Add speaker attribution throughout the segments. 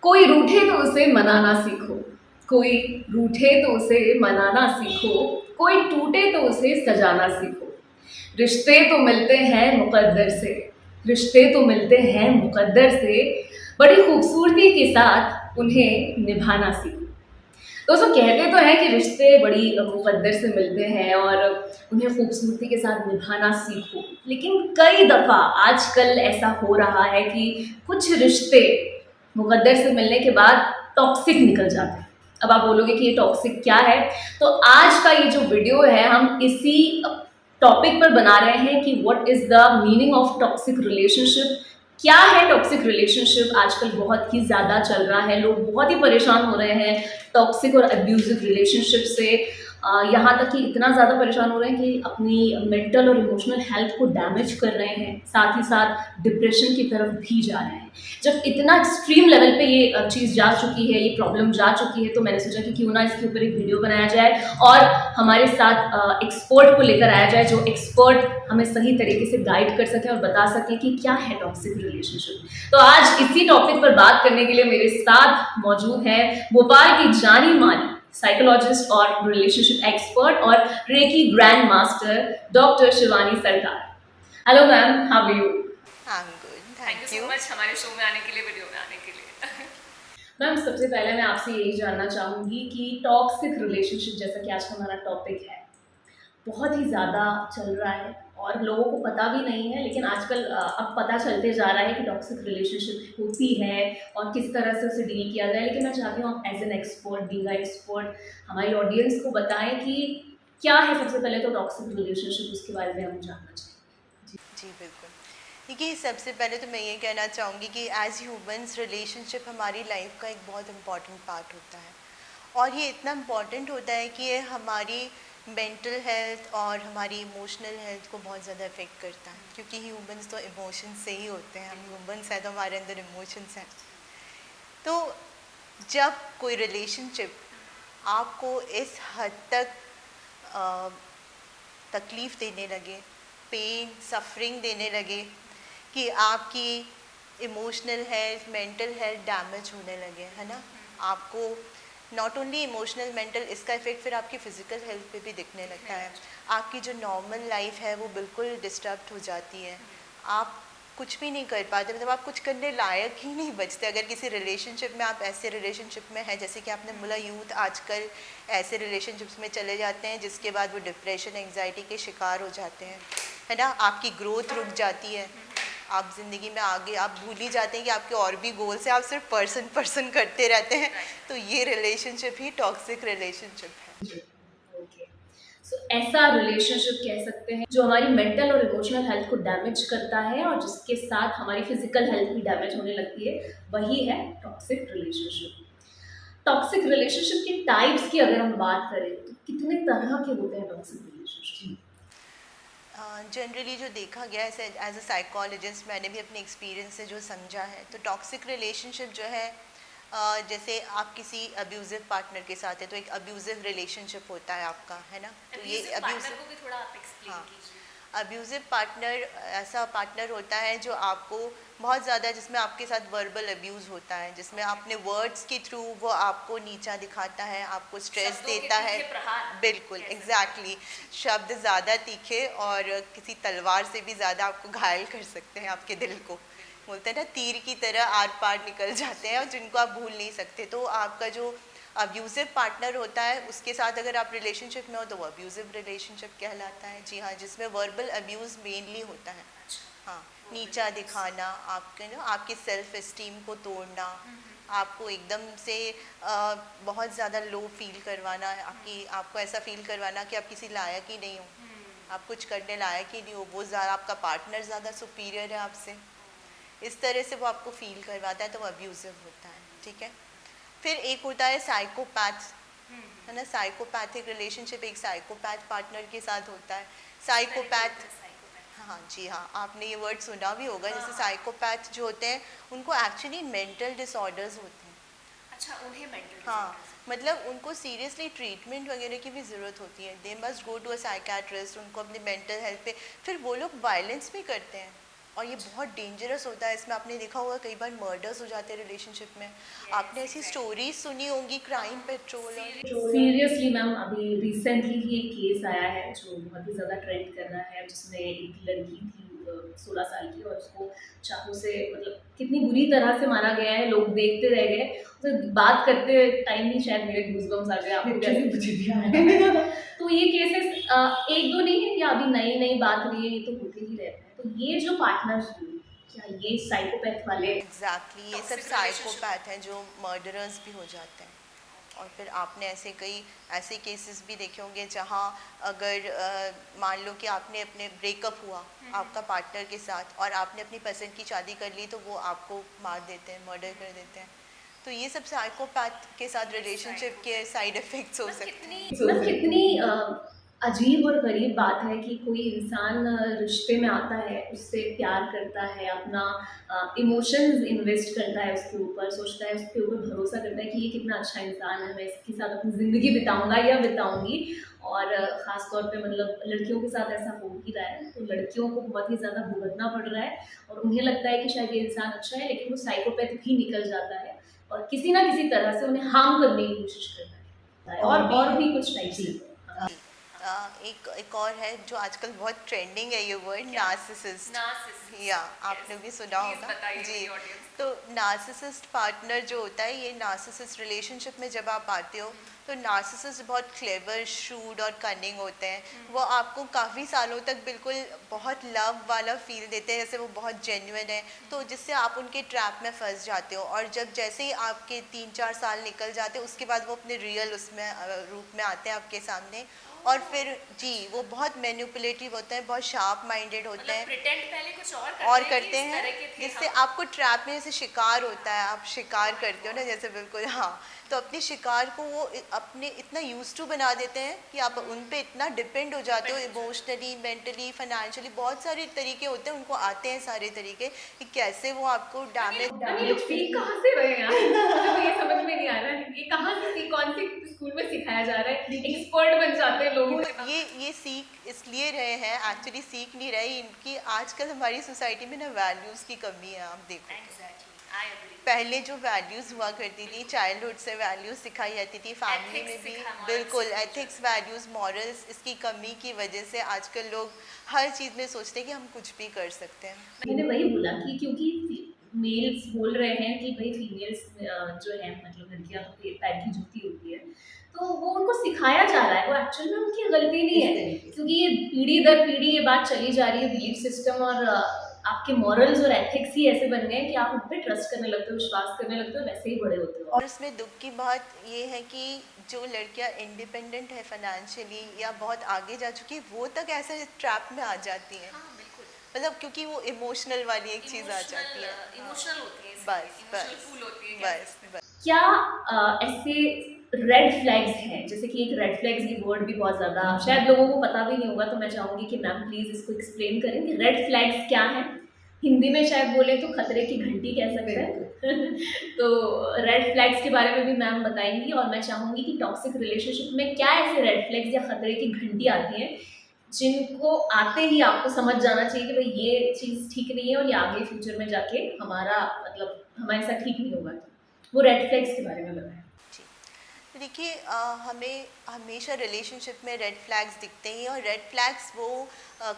Speaker 1: कोई रूठे तो उसे मनाना सीखो, कोई रूठे तो उसे मनाना सीखो, कोई टूटे तो उसे सजाना सीखो। रिश्ते तो मिलते हैं मुकद्दर से, रिश्ते तो मिलते हैं मुकद्दर से, बड़ी खूबसूरती के साथ उन्हें निभाना सीखो। दोस्तों, कहते तो हैं कि रिश्ते बड़ी मुकद्दर से मिलते हैं और उन्हें खूबसूरती के साथ निभाना सीखो, लेकिन कई दफ़ा आजकल ऐसा हो रहा है कि कुछ रिश्ते मुकद्दर से मिलने के बाद टॉक्सिक निकल जाते हैं। अब आप बोलोगे कि ये टॉक्सिक क्या है, तो आज का ये जो वीडियो है हम इसी टॉपिक पर बना रहे हैं कि what is the meaning of toxic relationship. क्या है टॉक्सिक रिलेशनशिप? आजकल बहुत ही ज़्यादा चल रहा है, लोग बहुत ही परेशान हो रहे हैं टॉक्सिक और अब्यूजिव रिलेशनशिप से। यहाँ तक कि इतना ज़्यादा परेशान हो रहे हैं कि अपनी मेंटल और इमोशनल हेल्थ को डैमेज कर रहे हैं, साथ ही साथ डिप्रेशन की तरफ भी जा रहे हैं। जब इतना एक्सट्रीम लेवल पे ये चीज़ जा चुकी है, ये प्रॉब्लम जा चुकी है, तो मैंने सोचा कि क्यों ना इसके ऊपर एक वीडियो बनाया जाए और हमारे साथ एक्सपर्ट को लेकर आया जाए, जो एक्सपर्ट हमें सही तरीके से गाइड कर सकें और बता सकें कि क्या है टॉक्सिक रिलेशनशिप। तो आज इसी टॉपिक पर बात करने के लिए मेरे साथ मौजूद हैं भोपाल की जानी मानी साइकोलॉजिस्ट और रिलेशनशिप एक्सपर्ट और reiki grand master doctor Shivani Sarkar. Hello ma'am, how are you?
Speaker 2: I am good,
Speaker 1: thank you
Speaker 2: thank
Speaker 1: so
Speaker 2: you.
Speaker 1: Much हमारे शो में आने के लिए, वीडियो में आने के लिए। मैम, सबसे पहले मैं आपसे यही जानना चाहूँगी कि टॉक्सिक रिलेशनशिप, जैसा कि आज का हमारा टॉपिक है, बहुत ही ज़्यादा चल रहा है और लोगों को पता भी नहीं है, लेकिन आजकल अब पता चलते जा रहा है कि टॉक्सिक रिलेशनशिप होती है और किस तरह से उसे डील किया जाए। लेकिन मैं चाहती हूँ आप as an expert, being a expert, हमारी ऑडियंस को बताएं कि क्या है सबसे पहले तो टॉक्सिक रिलेशनशिप, उसके बारे में हम जानना चाहेंगे।
Speaker 2: जी बिल्कुल। देखिए, सबसे पहले तो मैं ये कहना चाहूँगी कि एज ह्यूमंस रिलेशनशिप हमारी लाइफ का एक बहुत इम्पॉर्टेंट पार्ट होता है, और ये इतना इम्पॉर्टेंट होता है कि ये हमारी मेंटल हेल्थ और हमारी इमोशनल हेल्थ को बहुत ज़्यादा इफ़ेक्ट करता है, क्योंकि ह्यूमंस तो इमोशंस से ही होते हैं। हम ह्यूमंस हैं तो हमारे अंदर इमोशंस हैं। तो जब कोई रिलेशनशिप आपको इस हद तक अ, तकलीफ़ देने लगे, पेन सफरिंग देने लगे, कि आपकी emotional health mental health damage होने लगे, है ना। आपको नॉट ओनली इमोशनल मेंटल, इसका इफेक्ट फिर आपकी फ़िज़िकल हेल्थ पे भी दिखने लगता है। आपकी जो नॉर्मल लाइफ है वो बिल्कुल डिस्टर्ब हो जाती है। आप कुछ भी नहीं कर पाते, मतलब आप कुछ करने लायक ही नहीं बचते अगर किसी रिलेशनशिप में, आप ऐसे रिलेशनशिप में हैं, जैसे कि आपने बोला यूथ आजकल ऐसे रिलेशनशिप्स में चले जाते हैं जिसके बाद वो डिप्रेशन एंग्जाइटी के शिकार हो जाते हैं, है ना। आपकी ग्रोथ रुक जाती है, आप ज़िंदगी में आगे आप भूल ही जाते हैं कि आपके और भी गोल्स हैं, आप सिर्फ पर्सन पर्सन करते रहते हैं। तो ये रिलेशनशिप ही टॉक्सिक रिलेशनशिप है।
Speaker 1: ओके, सो ऐसा रिलेशनशिप कह सकते हैं जो हमारी मेंटल और इमोशनल हेल्थ को डैमेज करता है और जिसके साथ हमारी फिजिकल हेल्थ भी डैमेज होने लगती है, वही है टॉक्सिक रिलेशनशिप। टॉक्सिक रिलेशनशिप के टाइप्स की अगर हम बात करें तो कितने तरह के होते हैं टॉक्सिक रिलेशनशिप?
Speaker 2: जनरली जो देखा गया है एज अ साइकोलॉजिस्ट, मैंने भी अपने एक्सपीरियंस से जो समझा है, तो टॉक्सिक रिलेशनशिप जो है, जैसे आप किसी अब्यूज़िव पार्टनर के साथ है तो एक अब्यूज़िव रिलेशनशिप होता है आपका, है ना। तो ये अब्यूज़िव,
Speaker 1: को भी थोड़ा आप एक्सप्लेन
Speaker 2: हाँ,
Speaker 1: कीजिए।
Speaker 2: अब्यूज़िव पार्टनर ऐसा पार्टनर होता है जो आपको बहुत ज़्यादा, जिसमें आपके साथ वर्बल अब्यूज़ होता है, जिसमें अपने वर्ड्स के थ्रू वो आपको नीचा दिखाता है, आपको स्ट्रेस
Speaker 1: शब्दों के
Speaker 2: देता है।
Speaker 1: तीखे प्रहार
Speaker 2: बिल्कुल
Speaker 1: कह सकते
Speaker 2: एग्जैक्टली, शब्द ज़्यादा तीखे और किसी तलवार से भी ज़्यादा आपको घायल कर सकते हैं, आपके दिल को। बोलते हैं ना, तीर की तरह आर पार निकल जाते हैं और जिनको आप भूल नहीं सकते। तो आपका जो अब्यूज़िव पार्टनर होता है, उसके साथ अगर आप रिलेशनशिप में हो तो वो अब्यूज़िव रिलेशनशिप कहलाता है। जी हाँ, जिसमें वर्बल अब्यूज़ मेनली होता है। हाँ, नीचा दिखाना, आपके ना आपकी सेल्फ इस्टीम को तोड़ना, आपको एकदम से बहुत ज़्यादा लो फील करवाना, आपको ऐसा फील करवाना कि आप किसी लायक ही नहीं हो, आप कुछ करने लायक ही नहीं हो, वो ज़्यादा, आपका पार्टनर ज़्यादा सुपीरियर है आपसे, इस तरह से वो आपको फील करवाता है, तो वो अब्यूज़िव होता है। ठीक है। फिर एक होता है साइकोपैथ, है ना। साइकोपैथिक रिलेशनशिप एक साइकोपैथ पार्टनर के साथ होता है। साइकोपैथ, हाँ जी हाँ, आपने ये वर्ड सुना भी होगा। जैसे साइकोपैथ जो होते हैं उनको एक्चुअली मेंटल डिसऑर्डर्स होते हैं।
Speaker 1: अच्छा, उन्हें मेंटल
Speaker 2: हाँ,
Speaker 1: डिसऑर्डर्स।
Speaker 2: मतलब उनको सीरियसली ट्रीटमेंट वगैरह की भी ज़रूरत होती है। They must go to a psychiatrist, उनको अपनी मेंटल हेल्थ पे। फिर वो लोग वायलेंस भी करते हैं, और ये बहुत डेंजरस होता है। इसमें आपने देखा होगा कई बार मर्डर्स हो जाते हैं रिलेशनशिप में। आपने ऐसी स्टोरीज सुनी होंगी, क्राइम पेट्रोल और
Speaker 1: सीरियसली मैम, अभी रिसेंटली ही एक केस आया है जो बहुत ही ज़्यादा ट्रेंड कर रहा है, जिसमें एक लड़की थी 16 साल की, और उसको चाकू से मतलब कितनी बुरी तरह से मारा गया है। लोग देखते रह गए, तो बात करते टाइम ही शायद मेरे गूज़बम्स आ गए, आपको कैसे मुझे भी आया। तो ये केसेस एक दो नहीं है कि अभी नई नई बात हुई है, ये तो होते ही रहते हैं। तो ये जो पार्टनर्स हुई, क्या ये साइकोपैथ वाले
Speaker 2: एग्जैक्टली ये सब साइकोपैथ हैं जो मर्डरर्स भी हो जाते हैं। और फिर आपने ऐसे कई ऐसे केसेस भी देखे होंगे जहाँ अगर मान लो कि आपने अपने ब्रेकअप हुआ आपका पार्टनर के साथ और आपने अपनी पसंद की शादी कर ली, तो वो आपको मार देते हैं, मर्डर कर देते हैं। तो ये सब साइकोपैथ के साथ रिलेशनशिप के साइड इफ़ेक्ट्स हो सकते हैं।
Speaker 1: मतलब कितनी अजीब और गरीब बात है कि कोई इंसान रिश्ते में आता है, उससे प्यार करता है, अपना इमोशंस इन्वेस्ट करता है उसके ऊपर, सोचता है उसके ऊपर, भरोसा करता है कि ये कितना अच्छा इंसान है, मैं इसके साथ अपनी ज़िंदगी बिताऊंगा या बिताऊंगी। और ख़ास तौर पे मतलब लड़कियों के साथ ऐसा हो ही रहा है, तो लड़कियों को बहुत ही ज़्यादा भुगतना पड़ रहा है, और उन्हें लगता है कि शायद ये इंसान अच्छा है, लेकिन वो साइकोपैथ भी निकल जाता है और किसी ना किसी तरह से उन्हें हार्म करने की कोशिश करता है। और भी कुछ टाइप्स
Speaker 2: जी।
Speaker 1: हैं।
Speaker 2: एक और है जो आजकल बहुत ट्रेंडिंग है, ये वर्ड नार्सिसिस्ट। या आपने भी सुना होगा जी। तो नार्सिसिस्ट पार्टनर जो होता है, ये नार्सिसिस्ट रिलेशनशिप में जब आप आते हो तो नार्सिसिस्ट बहुत क्लेवर, शूड और कनिंग होते हैं। वो आपको काफ़ी सालों तक बिल्कुल बहुत लव वाला फील देते हैं, जैसे वो बहुत जेन्युइन है, तो जिससे आप उनके ट्रैप में फंस जाते हो। और जब जैसे ही आपके 3-4 साल निकल जाते हैं, उसके बाद वो अपने रियल उसमें रूप में आते हैं आपके सामने। और फिर जी वो बहुत मैनिपुलेटिव होते हैं, बहुत शार्प माइंडेड होते हैं,
Speaker 3: प्रिटेंड पहले कुछ
Speaker 2: और
Speaker 3: और
Speaker 2: करते हैं जिससे आपको ट्रैप में जैसे शिकार होता है, आप शिकार करते हो ना जैसे, बिल्कुल हाँ। तो अपने शिकार को वो अपने इतना यूज टू बना देते हैं कि आप उन पे इतना डिपेंड हो जाते हो, इमोशनली, मेंटली, फाइनेंशियली, बहुत सारे तरीके होते हैं, उनको आते हैं सारे तरीके कि कैसे वो आपको डैमेज।
Speaker 1: ये लोग सीख कहाँ से रहे हैं यार? मुझे तो ये समझ में नहीं आ रहा है, ये कहाँ से सीख, कौन सी स्कूल में सिखाया जा रहा है? एक्सपर्ट बन जाते हैं लोग।
Speaker 2: ये सीख इसलिए रहे हैं, एक्चुअली सीख नहीं रहे इनकी। आजकल हमारी सोसाइटी में ना वैल्यूज़ की कमी है। आप देखो पहले जो वैल्यूज़ हुआ करती थी, चाइल्डहुड से वैल्यूज़ सिखाई जाती थी, फैमिली में भी बिल्कुल एथिक्स, वैल्यूज़, मॉरल्स, इसकी कमी की वजह से आजकल लोग हर चीज़ में सोचते हैं कि हम कुछ भी कर सकते हैं।
Speaker 1: मैंने वही बोला कि क्योंकि मेल्स बोल रहे हैं कि भाई फीमेल्स जो है मतलब लड़कियां तो पैर की जूती होती है, तो वो उनको सिखाया जा रहा है, वो एक्चुअल में उनकी गलती नहीं है, क्योंकि ये पीढ़ी दर पीढ़ी ये बात चली जा रही है। बिलीफ सिस्टम और आपके मॉरल्स और एथिक्स ही ऐसे बन गए हैं कि आप उन पर ट्रस्ट करने लगते हो, विश्वास करने लगते हो, वैसे ही बड़े होते हो।
Speaker 2: और उसमें दुख की बात ये है कि जो लड़कियां इंडिपेंडेंट है फाइनेंशियली या बहुत आगे जा चुकी है, वो तक ऐसे ट्रैप में आ जाती हैं। मतलब क्योंकि वो इमोशनल वाली एक चीज़ आ जाती है,
Speaker 3: इमोशनल होती है,
Speaker 2: बस बस
Speaker 3: फूल होती है
Speaker 2: बस बस।
Speaker 1: क्या ऐसे रेड फ्लैग्स हैं, जैसे कि एक रेड फ्लैग्स की वर्ड भी बहुत ज़्यादा शायद लोगों को पता भी नहीं होगा, तो मैं चाहूँगी कि मैम प्लीज़ इसको एक्सप्लेन करें कि रेड फ्लैग्स क्या हैं। हिंदी में शायद बोले तो खतरे की घंटी कह सकते हैं। तो रेड फ्लैग्स के बारे में भी मैम बताएंगी, और मैं चाहूँगी कि टॉक्सिक रिलेशनशिप में क्या ऐसे रेड फ्लैग्स या खतरे की घंटी आती हैं जिनको आते ही आपको समझ जाना चाहिए कि भाई ये चीज़ ठीक नहीं है और ये आगे फ्यूचर में जाके हमारा मतलब हमारे साथ ठीक नहीं होगा। वो रेड फ्लैग्स के बारे में बताएं।
Speaker 2: जी, तो देखिए हमें हमेशा रिलेशनशिप में रेड फ्लैग्स दिखते हैं, और रेड फ्लैग्स वो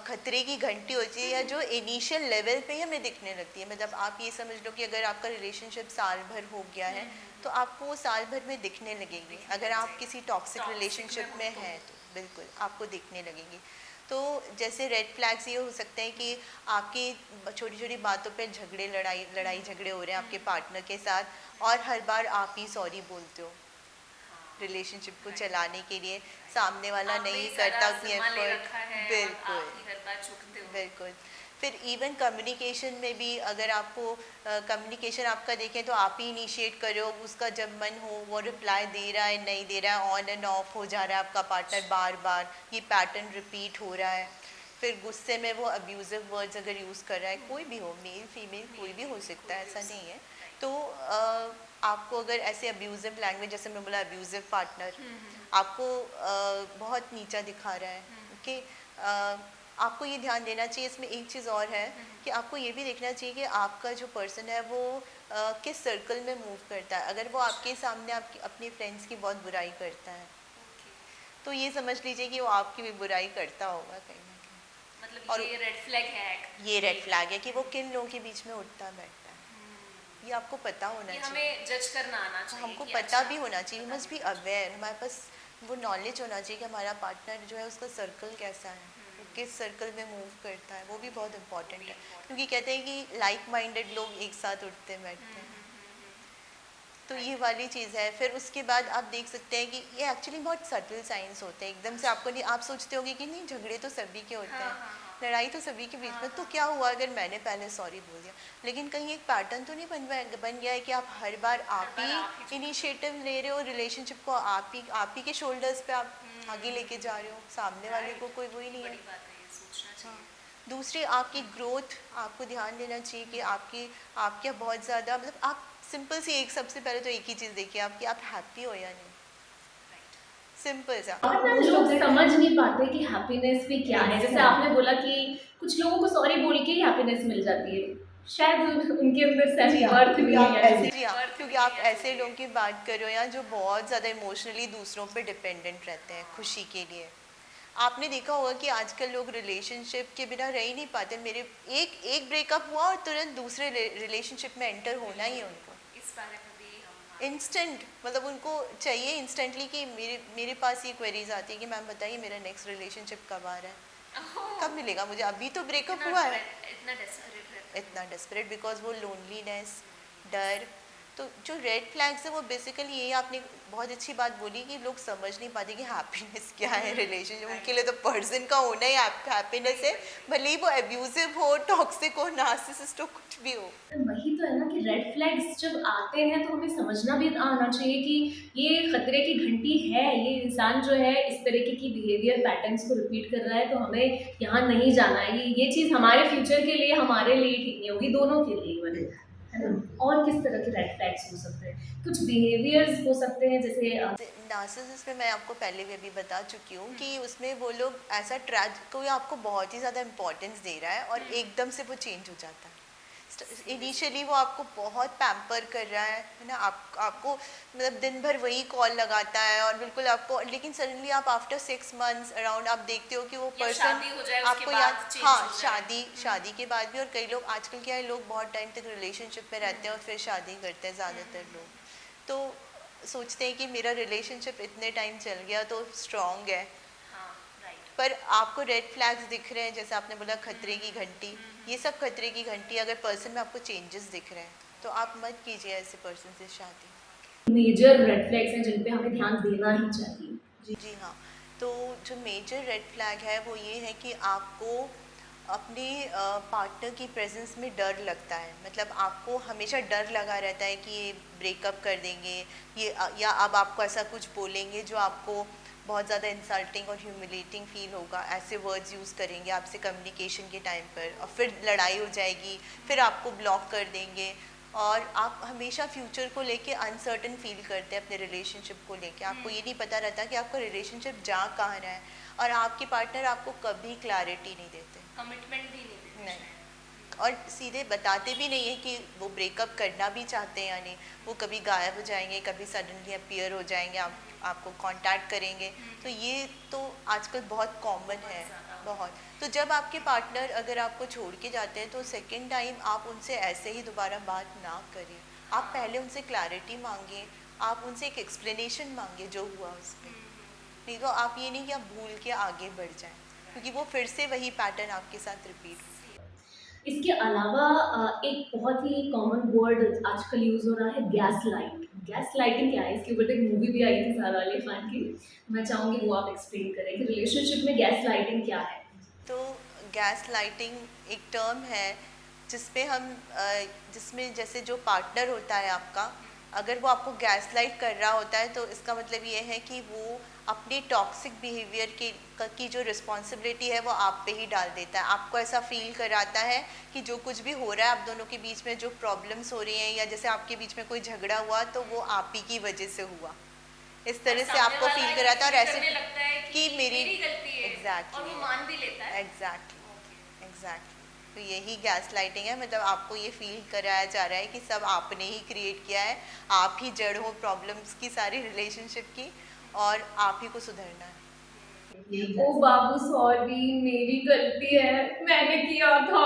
Speaker 2: खतरे की घंटी होती है या जो इनिशियल लेवल पे ही हमें दिखने लगती है। मतलब आप ये समझ लो कि अगर आपका रिलेशनशिप साल भर हो गया है तो आपको वो साल भर में दिखने लगेंगी। अगर आप किसी टॉक्सिक रिलेशनशिप में हैं तो बिल्कुल आपको दिखने लगेंगी। तो जैसे रेड फ्लैग्स ये हो सकते हैं कि आपकी छोटी छोटी बातों पे झगड़े, लड़ाई झगड़े हो रहे हैं आपके पार्टनर के साथ, और हर बार आप ही सॉरी बोलते हो रिलेशनशिप को चलाने के लिए, सामने वाला नहीं करता उतनी एफर्ट। बिल्कुल बिल्कुल। फिर इवन कम्युनिकेशन में भी अगर आपको कम्युनिकेशन आपका देखें तो आप ही इनिशिएट करो, उसका जब मन हो वो रिप्लाई दे रहा है, नहीं दे रहा है, ऑन एंड ऑफ हो जा रहा है आपका पार्टनर बार बार, ये पैटर्न रिपीट हो रहा है। फिर गुस्से में वो अब्यूजिव वर्ड्स अगर यूज़ कर रहा है, कोई भी हो, मेल फीमेल कोई भी हो सकता है, ऐसा नहीं है। तो आपको अगर ऐसे अब्यूजिव लैंग्वेज, जैसे मैं बोला अब्यूजिव पार्टनर आपको बहुत नीचा दिखा रहा है, ओके, आपको ये ध्यान देना चाहिए। इसमें एक चीज़ और है कि आपको ये भी देखना चाहिए कि आपका जो पर्सन है वो किस सर्कल में मूव करता है। अगर वो आपके सामने आपकी अपने फ्रेंड्स की बहुत बुराई करता है तो ये समझ लीजिए कि वो आपकी भी बुराई करता होगा कहीं ना कहीं।
Speaker 1: मतलब
Speaker 2: और
Speaker 1: ये रेड फ्लैग है।
Speaker 2: ये रेड फ्लैग है कि वो किन लोगों के बीच में उठता बैठता है। ये आपको पता होना
Speaker 1: ये
Speaker 2: चाहिए।
Speaker 1: हमें जज करना आना
Speaker 2: तो
Speaker 1: चाहिए
Speaker 2: हमको
Speaker 1: कि
Speaker 2: पता
Speaker 1: अच्छा,
Speaker 2: भी होना चाहिए,
Speaker 1: पता
Speaker 2: मस्ट
Speaker 1: भी
Speaker 2: बी
Speaker 1: होना चाहिए।
Speaker 2: अवेयर। हमारे पास वो नॉलेज होना चाहिए कि हमारा पार्टनर जो है उसका सर्कल कैसा है, वो किस सर्कल में मूव करता है। वो भी बहुत इंपॉर्टेंट है क्योंकि कहते हैं कि लाइक माइंडेड लोग एक साथ उठते बैठते हैं। तो ये वाली चीज़ है। फिर उसके बाद आप देख सकते हैं कि ये एक्चुअली बहुत सटल साइंस होते हैं। एकदम से आपको नहीं, आप सोचते होंगे कि नहीं झगड़े तो सभी के होते
Speaker 1: हाँ,
Speaker 2: हैं,
Speaker 1: हाँ, हाँ।
Speaker 2: लड़ाई तो सभी के बीच में, तो क्या हुआ अगर मैंने पहले सॉरी बोल दिया। लेकिन कहीं एक पैटर्न तो नहीं बन गया है कि आप हर बार आप
Speaker 1: बार आप
Speaker 2: ही
Speaker 1: ही
Speaker 2: इनिशिएटिव ले रहे हो, रिलेशनशिप को आप ही के शोल्डर्स पे आप आगे लेके जा रहे हो, सामने वाले को कोई वही नहीं है।
Speaker 1: बड़ी बात है, ये सोचना चाहिए।
Speaker 2: दूसरी आपकी ग्रोथ, आपको ध्यान देना चाहिए कि आपके बहुत ज़्यादा मतलब आप सिंपल सी एक सबसे पहले तो एक ही चीज़ देखिए आपकी, आप हैप्पी हो या नहीं। सिंपल सा।
Speaker 1: और ना लोग समझ नहीं पाते कि हैप्पीनेस भी क्या है। जैसे आपने बोला कि कुछ लोगों को सॉरी बोल के ही हैप्पीनेस मिल जाती है, शायद उनके अंदर सेल्फ वर्थ नहीं है या जो भी।
Speaker 2: जी हाँ, क्योंकि आप ऐसे लोगों की बात कर रहे हो या जो बहुत ज़्यादा इमोशनली दूसरों पे डिपेंडेंट रहते हैं खुशी के लिए। आपने देखा होगा कि आजकल लोग रिलेशनशिप के बिना रह ही नहीं पाते। मेरे एक एक ब्रेकअप हुआ और तुरंत दूसरे रिलेशनशिप में एंटर होना ही है उनको।
Speaker 1: इस बारे में भी हम
Speaker 2: इंस्टेंट, मतलब उनको चाहिए इंस्टेंटली कि मेरे पास ये क्वेरीज आती है कि मैम बताइए मेरा नेक्स्ट रिलेशनशिप कब आ रहा है, कब मिलेगा मुझे, अभी तो ब्रेकअप हुआ है।
Speaker 1: इतना डेस्परेट रहता है।
Speaker 2: इतना डेस्परेट बिकॉज वो लोनलीनेस, डर। तो जो रेड फ्लैग्स है वो बेसिकली ये, आपने बहुत अच्छी बात बोली कि लोग समझ नहीं पाते कि हैप्पीनेस क्या है रिलेशनशिप। उनके लिए तो पर्सन का होना ही हैप्पीनेस है, भले ही वो एब्यूजिव हो, टॉक्सिक हो, नार्सिसिस्ट हो, कुछ भी हो।
Speaker 1: वही तो है ना कि रेड फ्लैग्स जब आते हैं तो हमें समझना भी आना चाहिए कि ये खतरे की घंटी है। ये इंसान जो है इस तरीके की बिहेवियर पैटर्न्स को रिपीट कर रहा है, तो हमें यहाँ नहीं जाना है। ये चीज़ हमारे फ्यूचर के लिए, हमारे लिए ठीक नहीं होगी, दोनों के लिए बने, है ना। और किस तरह के रेड फ्लैग्स हो सकते हैं? कुछ बिहेवियर्स हो सकते हैं जैसे
Speaker 2: नार्सिसिस्ट में मैं आपको पहले भी अभी बता चुकी हूँ कि उसमें वो लोग ऐसा कोई आपको बहुत ही ज़्यादा इंपॉर्टेंस दे रहा है और एकदम से वो चेंज हो जाता है। इनिशियली वो आपको बहुत पैम्पर कर रहा है ना, आपको मतलब दिन भर वही कॉल लगाता है और बिल्कुल आपको, लेकिन सडनली आप आफ्टर 6 मंथ्स अराउंड आप देखते हो कि वो पर्सन आपको याद, हाँ शादी के बाद भी। और कई लोग आजकल क्या है, लोग बहुत टाइम तक रिलेशनशिप में रहते हैं और फिर शादी करते हैं ज़्यादातर लोग। तो सोचते हैं कि मेरा रिलेशनशिप इतने टाइम चल गया तो स्ट्रॉन्ग है, पर आपको रेड फ्लैग्स दिख रहे हैं, जैसे आपने बोला खतरे की घंटी, ये सब खतरे की घंटी। अगर पर्सन में आपको चेंजेस दिख रहे हैं तो आप मत कीजिए ऐसे पर्सन से शादी।
Speaker 1: मेजर रेड फ्लैग्स हैं जिन पे हमें ध्यान देना ही चाहिए?
Speaker 2: जी हाँ, तो जो मेजर रेड फ्लैग है वो ये है कि आपको अपने पार्टनर की प्रेजेंस में डर लगता है। मतलब आपको हमेशा डर लगा रहता है कि ये ब्रेकअप कर देंगे, ये या अब आपको ऐसा कुछ बोलेंगे जो आपको बहुत ज़्यादा इंसल्टिंग और ह्यूमिलेटिंग फील होगा। ऐसे वर्ड्स यूज़ करेंगे आपसे कम्युनिकेशन के टाइम पर और फिर लड़ाई हो जाएगी, फिर आपको ब्लॉक कर देंगे और आप हमेशा फ्यूचर को लेके अनसर्टन फील करते हैं अपने रिलेशनशिप को लेके। आपको ये नहीं पता रहता कि आपका रिलेशनशिप जा कहाँ रहा है और आपके पार्टनर आपको कभी क्लैरिटी नहीं देते,
Speaker 1: कमिटमेंट भी नहीं देते
Speaker 2: नहीं, और सीधे बताते भी नहीं है कि वो ब्रेकअप करना भी चाहते हैं या नहीं। वो कभी गायब हो जाएंगे, कभी सडनली अपीयर हो जाएंगे, आपको कांटेक्ट करेंगे। तो ये तो आजकल बहुत कॉमन है, बहुत। तो जब आपके पार्टनर अगर आपको छोड़ के जाते हैं तो सेकंड टाइम आप उनसे ऐसे ही दोबारा बात ना करें। आप पहले उनसे क्लैरिटी मांगिए, आप उनसे एक एक्सप्लेनेशन मांगिए जो हुआ उस पर। नहीं तो आप ये नहीं कि आप भूल के आगे बढ़ जाएं, क्योंकि वो फिर से वही पैटर्न आपके साथ रिपीट हो।
Speaker 1: इसके अलावा एक बहुत ही कॉमन वर्ड आजकल यूज हो रहा है, गैस लाइट। गैस लाइटिंग क्या है? इसके ऊपर एक मूवी भी आई थी सारा अली खान की, मैं चाहूंगी वो आप एक्सप्लेन करें कि रिलेशनशिप में गैस लाइटिंग क्या है।
Speaker 2: तो गैस लाइटिंग एक टर्म है जिसमें हम जिसमें जैसे जो पार्टनर होता है आपका, अगर वो आपको गैस लाइट कर रहा होता है तो इसका मतलब ये है कि वो अपनी टॉक्सिक बिहेवियर की जो रिस्पॉन्सिबिलिटी है वो आप पे ही डाल देता है। आपको ऐसा फील कराता है कि जो कुछ भी हो रहा है आप दोनों के बीच में, जो प्रॉब्लम्स हो रही हैं या जैसे आपके बीच में कोई झगड़ा हुआ तो वो आप ही की वजह से हुआ। इस
Speaker 1: और
Speaker 2: तरह से
Speaker 1: सामने
Speaker 2: आपको
Speaker 1: वाला
Speaker 2: फील
Speaker 1: ये
Speaker 2: कराता है और
Speaker 1: फील
Speaker 2: ऐसे
Speaker 1: करने लगता है
Speaker 2: कि
Speaker 1: कि
Speaker 2: मेरी
Speaker 1: मेरी गलती है, और वो
Speaker 2: एग्जैक्टली
Speaker 1: मान भी लेता है।
Speaker 2: एग्जैक्टली तो यही गैस लाइटिंग है, मतलब आपको ये फील कराया जा रहा है कि सब आपने ही क्रिएट किया है, आप ही जड़ हो प्रॉब्लम्स की, सारी रिलेशनशिप की, और आप ही को सुधरना है।
Speaker 1: ओ बाबू सॉरी, मेरी गलती है, मैंने किया था।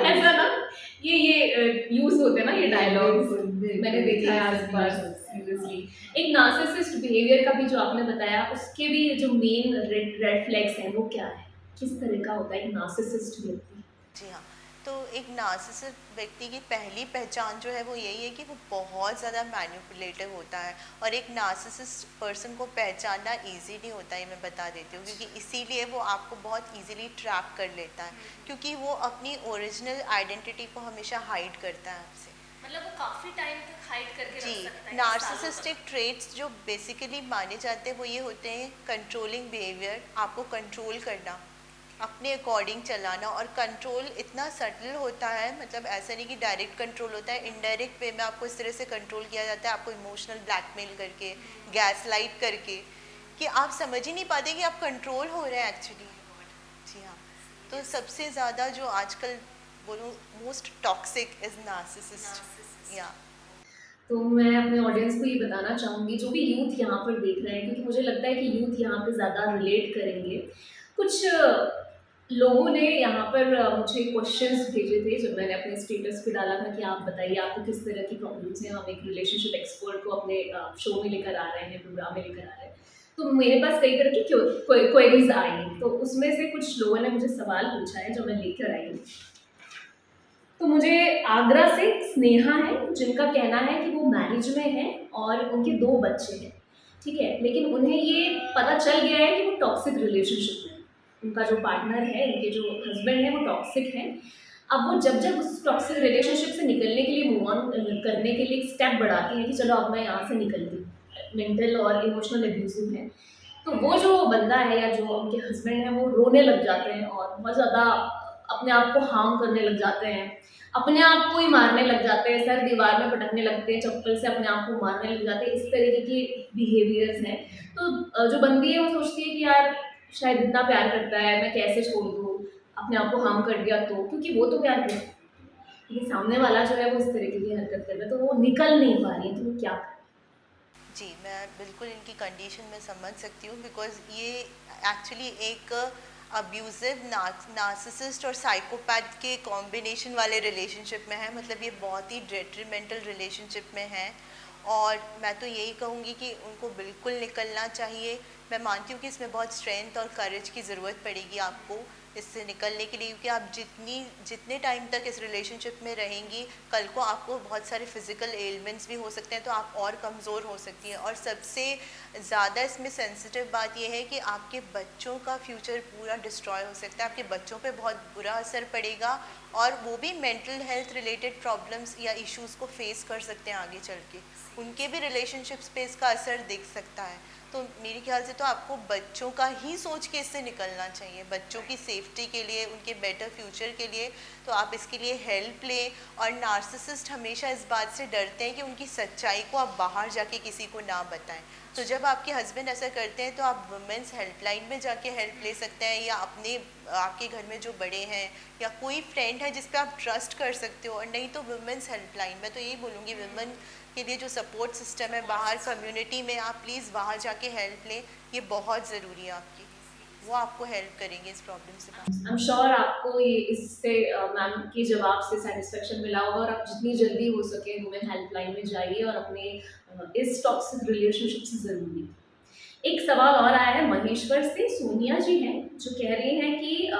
Speaker 1: ऐसा ना, ये यूज होते हैं ना ये डायलॉग्स, मैंने देखा है आसपास सीरियसली। एक नार्सिसिस्ट बिहेवियर का भी जो आपने बताया, उसके भी जो मेन रेड फ्लैग्स हैं वो क्या है, किस तरह का होता है एक नार्सिसिस्ट व्यक्ति?
Speaker 2: जी हाँ, तो एक नार्सिसिस्ट व्यक्ति की पहली पहचान जो है वो यही है कि वो बहुत ज़्यादा मैनिपुलेटिव होता है, और एक नार्सिसिस्ट पर्सन को पहचानना इजी नहीं होता है, मैं बता देती हूँ, क्योंकि इसीलिए वो आपको बहुत इजीली ट्रैप कर लेता है, क्योंकि वो अपनी ओरिजिनल आइडेंटिटी को हमेशा हाइड करता है आपसे।
Speaker 1: मतलब वो काफी टाइम तक हाइड करके
Speaker 2: जी,
Speaker 1: रख सकता है, सालों
Speaker 2: नार्सिसिस्टिक
Speaker 1: तक।
Speaker 2: ट्रेट्स जो बेसिकली माने जाते हैं वो ये होते हैं: कंट्रोलिंग बिहेवियर, आपको कंट्रोल करना, अपने अकॉर्डिंग चलाना, और कंट्रोल इतना सटल होता है, मतलब ऐसा नहीं कि डायरेक्ट कंट्रोल होता है, इनडायरेक्ट वे में आपको इस तरह से कंट्रोल किया जाता है, आपको इमोशनल ब्लैकमेल करके, गैस लाइट करके, कि आप समझ ही नहीं पाते कि आप कंट्रोल हो रहे हैं एक्चुअली। जी हाँ, तो सबसे ज़्यादा जो आजकल बोलूँ मोस्ट टॉक्सिक इज़ नार्सिसिस्ट। या
Speaker 1: तो मैं अपने ऑडियंस को ये बताना चाहूँगी, जो भी यूथ यहाँ पर देख रहे हैं, क्योंकि मुझे लगता है कि यूथ यहाँ पे ज़्यादा रिलेट करेंगे। कुछ लोगों ने यहाँ पर मुझे क्वेश्चंस भेजे थे जब मैंने अपने स्टेटस पे डाला था कि आप बताइए आपको किस तरह की प्रॉब्लम्स हैं, हम एक रिलेशनशिप एक्सपर्ट को अपने शो में लेकर आ रहे हैं, प्रोग्राम में लेकर आ रहे हैं। तो मेरे पास कई तरह की क्वेरीज आई, तो उसमें से कुछ लोगों ने मुझे सवाल पूछा है जो मैं लेकर आई हूँ। तो मुझे आगरा से स्नेहा है, जिनका कहना है कि वो मैरिज में है और उनके 2 बच्चे हैं, ठीक है? लेकिन उन्हें ये पता चल गया है कि वो टॉक्सिक रिलेशनशिप में है। उनका जो पार्टनर है, उनके जो हस्बैंड हैं, वो टॉक्सिक हैं। अब वो जब-जब उस टॉक्सिक रिलेशनशिप से निकलने के लिए, मूव ऑन करने के लिए एक स्टेप बढ़ाती हैं कि चलो अब मैं यहाँ से निकलती हूँ, मेंटल और इमोशनल अब्यूज़िव है। तो वो जो बंदा है या जो उनके हस्बैंड हैं, वो रोने लग जाते हैं और बहुत ज़्यादा अपने आप को हार्म करने लग जाते हैं। अपने आप को ही मारने लग जाते हैं, सर दीवार में पटकने लगते हैं, चप्पल से अपने आप को मारने लग जाते हैं, इस तरीके के बिहेवियर्स हैं। तो जो बंदी है वो सोचती है कि यार शायद इतना प्यार करता है, मैं कैसे छोड़ दूँ, अपने आप को हार्म कर दिया तो, क्योंकि वो तो प्यार करता है, लेकिन सामने वाला जो है वो इस तरीके की हरकत कर रहा है, तो वो निकल नहीं पा रही है, तो वो क्या करे?
Speaker 2: जी, मैं बिल्कुल इनकी कंडीशन में समझ सकती हूँ, बिकॉज़ ये एक्चुअली एक अब्यूज़िव नार्सिसिस्ट और साइकोपैथ के कॉम्बिनेशन वाले रिलेशनशिप में है, मतलब ये बहुत ही डेट्रीमेंटल रिलेशनशिप में है, और मैं तो यही कहूँगी कि उनको बिल्कुल निकलना चाहिए। मैं मानती हूँ कि इसमें बहुत स्ट्रेंथ और करेज की ज़रूरत पड़ेगी आपको इससे निकलने के लिए, क्योंकि आप जितने टाइम तक इस रिलेशनशिप में रहेंगी, कल को आपको बहुत सारे फिजिकल एलिमेंट्स भी हो सकते हैं, तो आप और कमज़ोर हो सकती हैं। और सबसे ज़्यादा इसमें सेंसिटिव बात यह है कि आपके बच्चों का फ्यूचर पूरा डिस्ट्रॉय हो सकता है, आपके बच्चों पे बहुत बुरा असर पड़ेगा, और वो भी मेंटल हेल्थ रिलेटेड प्रॉब्लम्स या इश्यूज़ को फेस कर सकते हैं आगे चल के, उनके भी रिलेशनशिप्स पे इसका असर दिख सकता है। तो मेरे ख्याल से तो आपको बच्चों का ही सोच के इससे निकलना चाहिए, बच्चों की सेफ्टी के लिए, उनके बेटर फ्यूचर के लिए, तो आप इसके लिए हेल्प लें। और नार्सिसिस्ट हमेशा इस बात से डरते हैं कि उनकी सच्चाई को आप बाहर जाके किसी को ना बताएं, तो जब आपके हस्बैंड ऐसा करते हैं तो आप वुमेंस हेल्पलाइन में जाके हेल्प ले सकते हैं, या अपने आपके घर में जो बड़े हैं या कोई फ्रेंड है जिस पे आप ट्रस्ट कर सकते हो, और नहीं तो वुमेंस हेल्पलाइन, मैं तो यही बोलूँगी वुमेन के लिए जो सपोर्ट सिस्टम है बाहर कम्युनिटी में, आप प्लीज़ वहाँ जाके हेल्प लें, ये बहुत ज़रूरी है आपकी, वो आपको हेल्प करेंगे इस प्रॉब्लम से बाहर।
Speaker 1: आई एम श्योर आपको ये इससे मैम के जवाब से सेटिस्फेक्शन मिला होगा, और आप जितनी जल्दी हो सके वुमेन हेल्पलाइन में जाइए और अपने इस टॉक्सिक रिलेशनशिप से ज़रूर निकलिए। एक सवाल और आया है महेश्वर से, सोनिया जी हैं जो कह रही हैं कि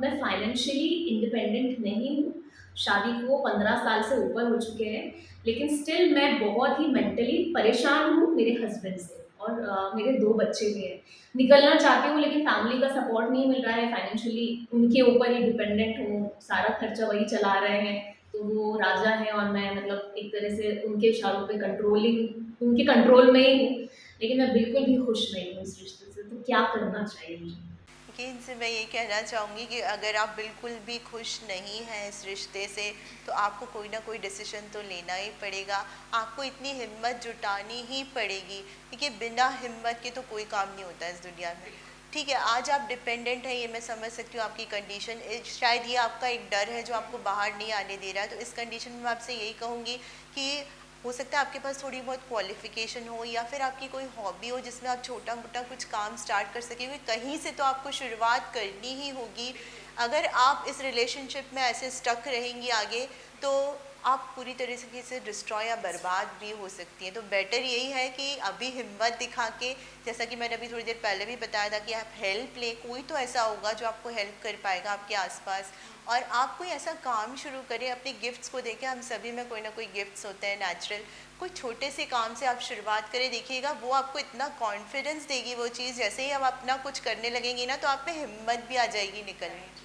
Speaker 1: मैं फाइनेंशियली इंडिपेंडेंट नहीं हूँ, शादी को 15 साल से ऊपर हो चुके हैं, लेकिन स्टिल मैं बहुत ही मेंटली परेशान हूँ मेरे हस्बैंड से, और मेरे 2 बच्चे भी हैं। निकलना चाहती हूँ लेकिन फैमिली का सपोर्ट नहीं मिल रहा है, फाइनेंशियली उनके ऊपर ही डिपेंडेंट हूँ, सारा खर्चा वही चला रहे हैं, तो वो राजा हैं और मैं मतलब एक तरह से उनके इशारों पे कंट्रोलिंग, उनके कंट्रोल में ही हूँ, लेकिन मैं बिल्कुल भी खुश नहीं हूँ इस रिश्ते से, तो क्या करना चाहिए मुझे?
Speaker 2: देखिए, इनसे मैं ये कहना चाहूँगी कि अगर आप बिल्कुल भी खुश नहीं हैं इस रिश्ते से, तो आपको कोई ना कोई डिसीजन तो लेना ही पड़ेगा। आपको इतनी हिम्मत जुटानी ही पड़ेगी। देखिए, बिना हिम्मत के तो कोई काम नहीं होता इस दुनिया में। ठीक है, आज आप डिपेंडेंट हैं, ये मैं समझ सकती हूँ आपकी कंडीशन। शायद ये आपका एक डर है जो आपको बाहर नहीं आने दे रहा है। तो इस कंडीशन में मैं आपसे यही कहूँगी कि हो सकता है आपके पास थोड़ी बहुत क्वालिफिकेशन हो, या फिर आपकी कोई हॉबी हो जिसमें आप छोटा मोटा कुछ काम स्टार्ट कर सकें, क्योंकि कहीं से तो आपको शुरुआत करनी ही होगी। अगर आप इस रिलेशनशिप में ऐसे स्टक रहेंगी आगे, तो आप पूरी तरीके से डिस्ट्रॉय या बर्बाद भी हो सकती हैं। तो बेटर यही है कि अभी हिम्मत दिखा के, जैसा कि मैंने अभी थोड़ी देर पहले भी बताया था, कि आप हेल्प लें। कोई तो ऐसा होगा जो आपको हेल्प कर पाएगा आपके आसपास, और आप कोई ऐसा काम शुरू करें। अपने गिफ्ट्स को देखें, हम सभी में कोई ना कोई गिफ्ट्स होते हैं नेचुरल। कोई छोटे से काम से आप शुरुआत करें, देखिएगा वो आपको इतना कॉन्फिडेंस देगी वो चीज़। जैसे ही आप अपना कुछ करने लगेंगी ना, तो आप में हिम्मत भी आ जाएगी निकलने की।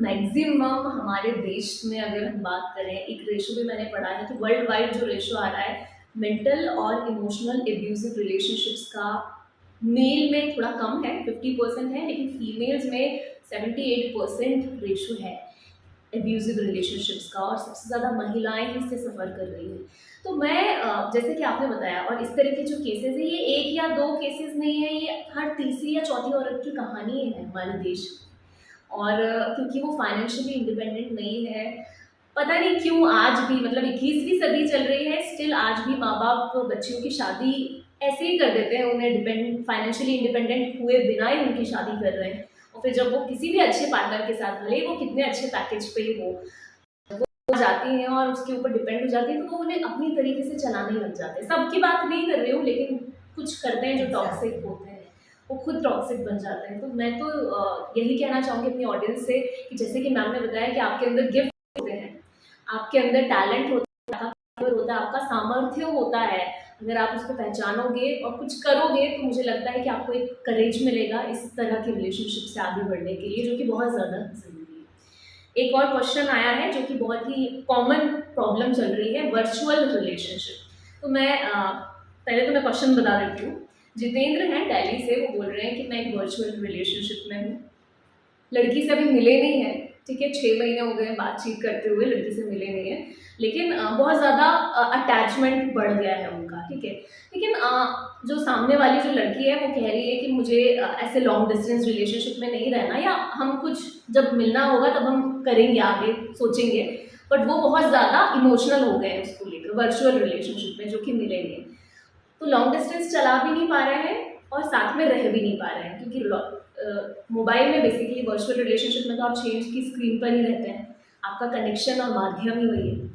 Speaker 1: मैक्सिमम हमारे देश में अगर हम बात करें, एक रेशो भी मैंने पढ़ा है कि वर्ल्ड वाइड जो रेशो आ रहा है मेंटल और इमोशनल एब्यूजिव रिलेशनशिप्स का, मेल में थोड़ा कम है, 50% है, लेकिन फीमेल्स में 78% रेशो है एब्यूजिव रिलेशनशिप्स का, और सबसे ज़्यादा महिलाएं ही इससे सफ़र कर रही हैं। तो मैं जैसे कि आपने बताया, और इस तरह के जो केसेस हैं, ये एक या दो केसेस नहीं है, ये हर तीसरी या चौथी औरत की कहानी है हमारे देश में। और क्योंकि वो फाइनेंशियली इंडिपेंडेंट नहीं है, पता नहीं क्यों आज भी, मतलब 21वीं सदी चल रही है, स्टिल आज भी माँ बाप बच्चियों की शादी ऐसे ही कर देते हैं, उन्हें डिपेंड फाइनेंशियली इंडिपेंडेंट हुए बिना ही उनकी शादी कर रहे हैं। और फिर जब वो किसी भी अच्छे पार्टनर के साथ, भले ही वो कितने अच्छे पैकेज पे ही हो, वो जाती हैं और उसके ऊपर डिपेंड हो जाती हैं, तो वो उन्हें अपनी तरीके से चलाने लग जाते हैं। सबकी बात नहीं कर रही हूँ, लेकिन कुछ करते हैं जो टॉक्सिक होते हैं, वो खुद टॉक्सिक बन जाते हैं। तो मैं तो यही कहना चाहूँगी अपनी ऑडियंस से कि जैसे कि मैम ने बताया कि आपके अंदर गिफ्ट होते हैं, आपके अंदर टैलेंट होता है, आपका सामर्थ्य होता है। अगर आप उसको पहचानोगे और कुछ करोगे, तो मुझे लगता है कि आपको एक करेज मिलेगा इस तरह के रिलेशनशिप से आगे बढ़ने के लिए, जो कि बहुत ज़्यादा ज़रूरी है। एक और क्वेश्चन आया है जो कि बहुत ही कॉमन प्रॉब्लम चल रही है, वर्चुअल रिलेशनशिप। तो मैं पहले तो मैं क्वेश्चन बता देती हूँ। जितेंद्र हैं दिल्ली से, वो बोल रहे हैं कि मैं एक वर्चुअल रिलेशनशिप में हूँ, लड़की से अभी मिले नहीं हैं, ठीक है, 6 महीने हो गए बातचीत करते हुए, लड़की से मिले नहीं हैं, लेकिन बहुत ज़्यादा अटैचमेंट बढ़ गया है उनका, ठीक है। लेकिन जो सामने वाली जो लड़की है, वो कह रही है कि मुझे ऐसे लॉन्ग डिस्टेंस रिलेशनशिप में नहीं रहना, या हम कुछ जब मिलना होगा तब हम करेंगे, आगे सोचेंगे। बट वो बहुत ज़्यादा इमोशनल हो गए हैं उसको लेकर, वर्चुअल रिलेशनशिप में, जो कि मिले नहीं। तो लॉन्ग डिस्टेंस चला भी नहीं पा रहे हैं और साथ में रह भी नहीं पा रहे हैं, क्योंकि मोबाइल में बेसिकली वर्चुअल रिलेशनशिप में तो आप चेंज की स्क्रीन पर ही रहते हैं, आपका कनेक्शन और माध्यम ही वही है।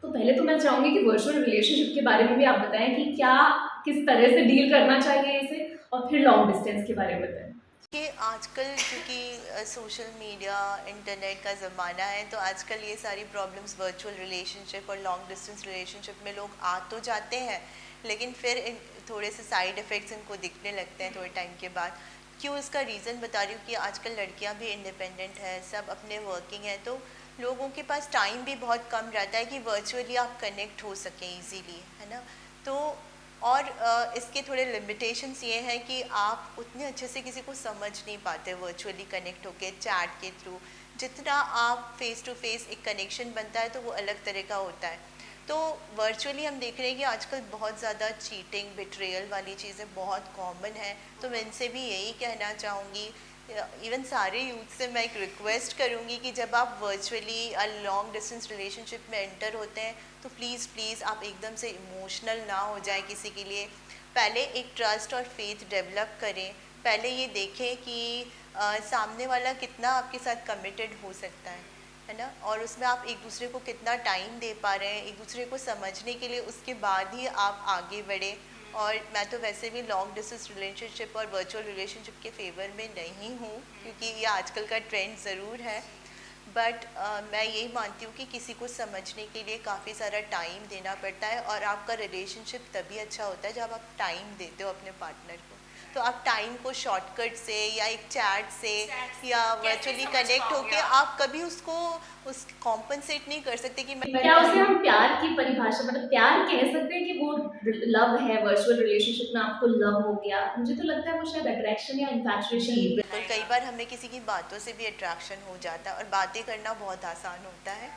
Speaker 1: तो पहले तो मैं चाहूँगी कि वर्चुअल रिलेशनशिप के बारे में भी आप बताएं कि क्या, किस तरह से डील करना चाहिए इसे, और फिर लॉन्ग डिस्टेंस के बारे में बताएं।
Speaker 2: कि आजकल क्योंकि सोशल मीडिया इंटरनेट का ज़माना है, तो आजकल ये सारी प्रॉब्लम्स वर्चुअल रिलेशनशिप और लॉन्ग डिस्टेंस रिलेशनशिप में लोग आ तो जाते हैं, लेकिन फिर थोड़े से साइड इफ़ेक्ट्स इनको दिखने लगते हैं थोड़े टाइम के बाद। क्यों, इसका रीज़न बता रही हूँ कि आजकल लड़कियाँ भी इंडिपेंडेंट हैं, सब अपने वर्किंग हैं, तो लोगों के पास टाइम भी बहुत कम रहता है कि वर्चुअली आप कनेक्ट हो सकें ईजीली, है ना। तो और इसके थोड़े लिमिटेशंस ये हैं कि आप उतने अच्छे से किसी को समझ नहीं पाते वर्चुअली कनेक्ट होके चैट के थ्रू। जितना आप फेस टू फेस एक कनेक्शन बनता है, तो वो अलग तरह का होता है। तो वर्चुअली हम देख रहे हैं कि आजकल बहुत ज़्यादा चीटिंग, बिट्रेयल वाली चीज़ें बहुत कॉमन है। तो मैं इनसे भी यही कहना चाहूँगी, इवन सारे यूथ से मैं एक रिक्वेस्ट करूँगी कि जब आप वर्चुअली लॉन्ग डिस्टेंस रिलेशनशिप में एंटर होते हैं, तो प्लीज़ प्लीज़ आप एकदम से इमोशनल ना हो जाए किसी के लिए। पहले एक ट्रस्ट और फेथ डेवलप करें। पहले ये देखें कि सामने वाला कितना आपके साथ कमिटेड हो सकता है ना, और उसमें आप एक दूसरे को कितना टाइम दे पा रहे हैं एक दूसरे को समझने के लिए, उसके बाद ही आप आगे बढ़ें। और मैं तो वैसे भी लॉन्ग डिस्टेंस रिलेशनशिप और वर्चुअल रिलेशनशिप के फेवर में नहीं हूँ, क्योंकि ये आजकल का ट्रेंड ज़रूर है। बट मैं यही मानती हूँ कि किसी को समझने के लिए काफ़ी सारा टाइम देना पड़ता है, और आपका रिलेशनशिप तभी अच्छा होता है जब आप टाइम देते हो अपने पार्टनर को। तो आप टाइम को शॉर्टकट से या एक चैट से या वर्चुअली कनेक्ट होके आप कभी उसको कॉम्पनसेट नहीं कर सकते कि मैं
Speaker 1: क्या उसे हम प्यार की परिभाषा, मतलब प्यार कह सकते हैं कि वो लव है, वर्चुअल रिलेशनशिप में आपको लव हो गया, मुझे तो लगता है वो शायद अट्रैक्शन या इन्फैचुएशन
Speaker 2: जी
Speaker 1: ही
Speaker 2: बिल्कुल,
Speaker 1: है।
Speaker 2: कई बार हमें किसी की बातों से भी अट्रैक्शन हो जाता है और बातें करना बहुत आसान होता है।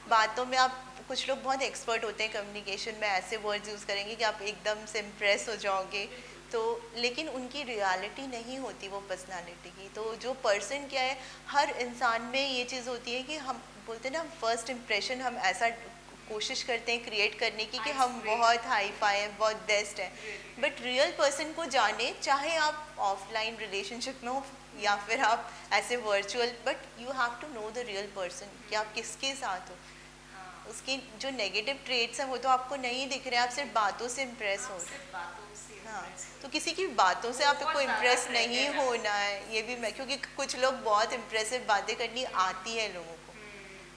Speaker 2: बातों में आप, कुछ लोग बहुत एक्सपर्ट होते हैं कम्युनिकेशन में, ऐसे वर्ड्स यूज़ करेंगे कि आप एकदम से इम्प्रेस हो जाओगे, तो लेकिन उनकी रियलिटी नहीं होती वो पर्सनालिटी की। तो जो पर्सन क्या है, हर इंसान में ये चीज़ होती है कि हम बोलते हैं ना, फर्स्ट इम्प्रेशन हम ऐसा कोशिश करते हैं क्रिएट करने की कि हम बहुत हाई फाई हैं, बहुत बेस्ट हैं, बट रियल पर्सन को जाने, चाहे आप ऑफलाइन रिलेशनशिप में हो या फिर आप ऐसे virtual, but you have to know the real person कि आप किसके साथ हो। उसकी जो नेगेटिव ट्रेट्स हैं वो तो आपको नहीं दिख रहे हैं, आप सिर्फ बातों से इम्प्रेस हो रहे हैं। हाँ, तो किसी की बातों से आपको इम्प्रेस नहीं होना है, ये भी मैं, क्योंकि कुछ लोग बहुत इम्प्रेसिव बातें करनी आती है लोगों को,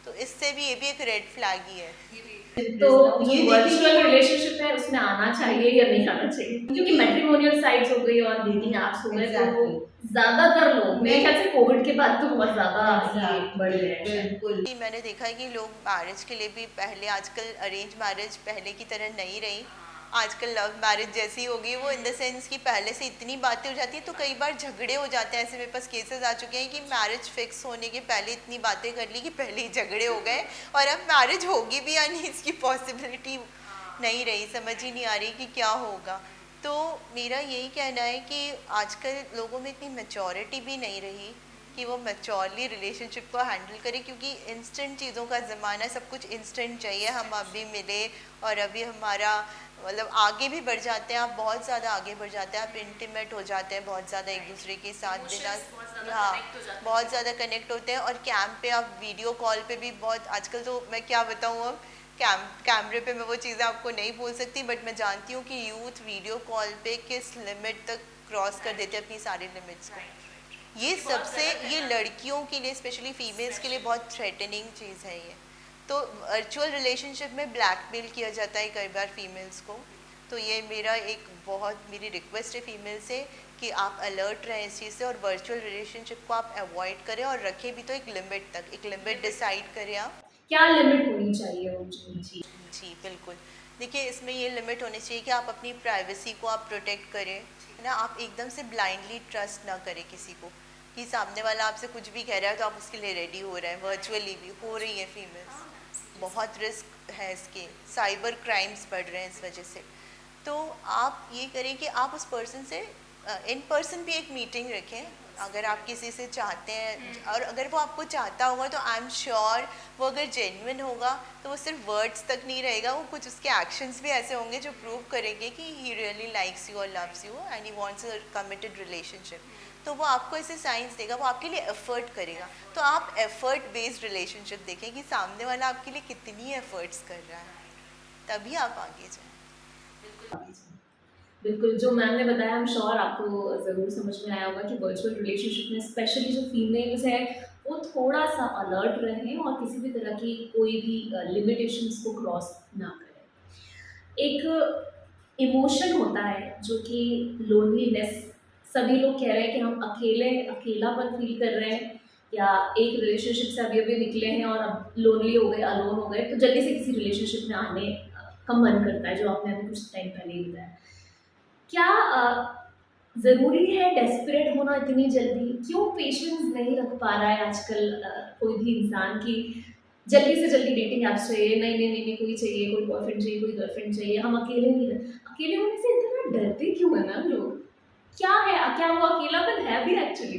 Speaker 2: तो इससे भी ये भी एक रेड फ्लैग ही है।
Speaker 1: तो जो वर्चुअल रिलेशनशिप है उसमें आना चाहिए या नहीं आना चाहिए, क्योंकि मैट्रिमोनियल साइट्स हो गई और डेटिंग एप्स हो गए, तो ज्यादातर लोग, मेरे ख्याल से कोविड के बाद तो बहुत ज्यादा ये बढ़ गए हैं शायद।
Speaker 3: बिल्कुल।
Speaker 2: कि मैंने देखा है कि लोग मैरिज के लिए भी पहले, आजकल अरेंज मैरिज पहले की तरह नहीं रही, आजकल लव मैरिज जैसी हो गई वो, इन द सेंस कि पहले से इतनी बातें हो जाती हैं तो कई बार झगड़े हो जाते हैं। ऐसे मेरे पास केसेस आ चुके हैं कि मैरिज फिक्स होने के पहले इतनी बातें कर ली कि पहले ही झगड़े हो गए, और अब मैरिज होगी भी या नहीं इसकी पॉसिबिलिटी नहीं रही, समझ ही नहीं आ रही कि क्या होगा। तो मेरा यही कहना है कि आजकल लोगों में इतनी मैच्योरिटी भी नहीं रही कि वो मैच्योरली रिलेशनशिप को हैंडल करें, क्योंकि इंस्टेंट चीज़ों का ज़माना है, सब कुछ इंस्टेंट चाहिए। हम अभी मिले और अभी हमारा मतलब आगे भी बढ़ जाते हैं, आप बहुत ज़्यादा आगे बढ़ जाते हैं, आप इंटीमेट हो जाते हैं बहुत ज़्यादा एक दूसरे के साथ, बिना, हाँ, बहुत ज़्यादा कनेक्ट होते हैं। और कैम पे आप वीडियो कॉल पे भी बहुत, आजकल तो मैं क्या बताऊँ, अब कैमरे पे मैं वो चीज़ें आपको नहीं बोल सकती, बट मैं जानती हूँ कि यूथ वीडियो कॉल पे किस लिमिट तक क्रॉस कर देते हैं अपनी सारी लिमिट्स को। ये सबसे, ये लड़कियों के लिए, स्पेशली फीमेल्स के लिए बहुत थ्रेटनिंग चीज़ है ये। तो वर्चुअल रिलेशनशिप में ब्लैकमेल किया जाता है कई बार फीमेल्स को, तो ये मेरा एक बहुत, मेरी रिक्वेस्ट है फीमेल से कि आप अलर्ट रहें इस चीज़ से, और वर्चुअल रिलेशनशिप को आप अवॉइड करें, और रखें भी तो एक लिमिट तक, एक लिमिट डिसाइड करें आप।
Speaker 1: क्या लिमिट होनी चाहिए उनकी?
Speaker 2: जी बिल्कुल, देखिए इसमें ये लिमिट होनी चाहिए कि आप अपनी प्राइवेसी को आप प्रोटेक्ट करें, है ना। आप एकदम से ब्लाइंडली ट्रस्ट ना करें किसी को, कि सामने वाला आपसे कुछ भी कह रहा है तो आप उसके लिए रेडी हो रहे हैं। वर्चुअली भी हो रही है फीमेल्स, बहुत रिस्क है इसके, साइबर क्राइम्स बढ़ रहे हैं इस वजह से। तो आप ये करें कि आप उस पर्सन से इन पर्सन भी एक मीटिंग रखें, अगर आप किसी से चाहते हैं, और अगर वो आपको चाहता होगा तो आई एम श्योर वो अगर जेन्युइन होगा तो वो सिर्फ वर्ड्स तक नहीं रहेगा, वो कुछ उसके एक्शंस भी ऐसे होंगे जो प्रूव करेंगे कि ही रियली लाइक्स यू और loves you and he wants a committed relationship. तो वो आपको ऐसे साइंस देगा, वो आपके लिए एफर्ट करेगा। तो आप एफर्ट बेस्ड रिलेशनशिप देखें कि सामने वाला आपके लिए कितनी एफर्ट्स कर रहा है, तभी आप आगे जाएं।
Speaker 1: बिल्कुल, जो मैम ने बताया, आई एम श्योर आपको ज़रूर समझ में आया होगा कि वर्चुअल रिलेशनशिप में स्पेशली जो फीमेल्स हैं वो थोड़ा सा अलर्ट रहें और किसी भी तरह की कोई भी लिमिटेशंस को क्रॉस ना करें। एक इमोशन होता है जो कि लोनलीनेस, सभी लोग कह रहे हैं कि हम अकेलापन फील कर रहे हैं, या एक रिलेशनशिप से अभी अभी निकले हैं और अब लोनली हो गए, अलोन हो गए, तो जल्दी से किसी रिलेशनशिप में आने का मन करता है, जो आपने अभी कुछ टाइम पहले ही बताया। क्या ज़रूरी है डेस्परेट होना इतनी जल्दी? क्यों पेशेंस नहीं रख पा रहा है आजकल कोई भी इंसान की जल्दी से जल्दी डेटिंग ऐप्स चाहिए, नहीं कोई चाहिए, कोई बॉयफ्रेंड चाहिए, कोई गर्लफ्रेंड चाहिए, हम अकेले नहीं रह, अकेले होने से इतना डरते क्यों हैं मैम लोग? क्या है, क्या वो अकेलापन है भी एक्चुअली?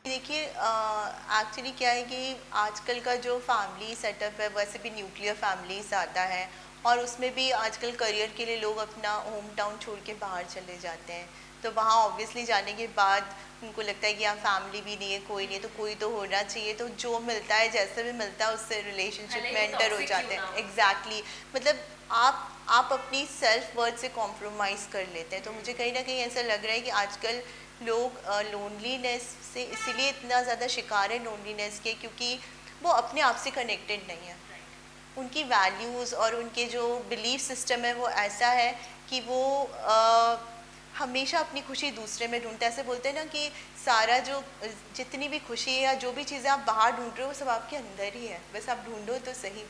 Speaker 2: देखिए एक्चुअली क्या है कि आजकल का जो फैमिली सेटअप है, वैसे भी न्यूक्लियर फैमिलीज आता है, और उसमें भी आजकल करियर के लिए लोग अपना होम टाउन छोड़ के बाहर चले जाते हैं। तो वहाँ ऑब्वियसली जाने के बाद उनको लगता है कि यहाँ फैमिली भी नहीं है, कोई नहीं है, तो कोई तो होना चाहिए, तो जो मिलता है, जैसे भी मिलता है, उससे रिलेशनशिप में एंटर हो जाते हैं। एग्जैक्टली, मतलब आप अपनी सेल्फ वर्थ से कॉम्प्रोमाइज़ कर लेते हैं। तो मुझे कहीं ना कहीं ऐसा लग रहा है कि आजकल लोग लोनलीनेस से इसीलिए इतना ज़्यादा शिकार है लोनलीनेस के, क्योंकि वो अपने आप से कनेक्टेड नहीं है। उनकी वैल्यूज़ और उनके जो बिलीफ सिस्टम है वो ऐसा है कि वो हमेशा अपनी खुशी दूसरे में ढूंढते हैं। ऐसे बोलते हैं ना कि सारा जो जितनी भी खुशी है या जो भी चीज़ें आप बाहर ढूंढ रहे हो वो सब आपके अंदर ही है, बस आप ढूंढो तो सही।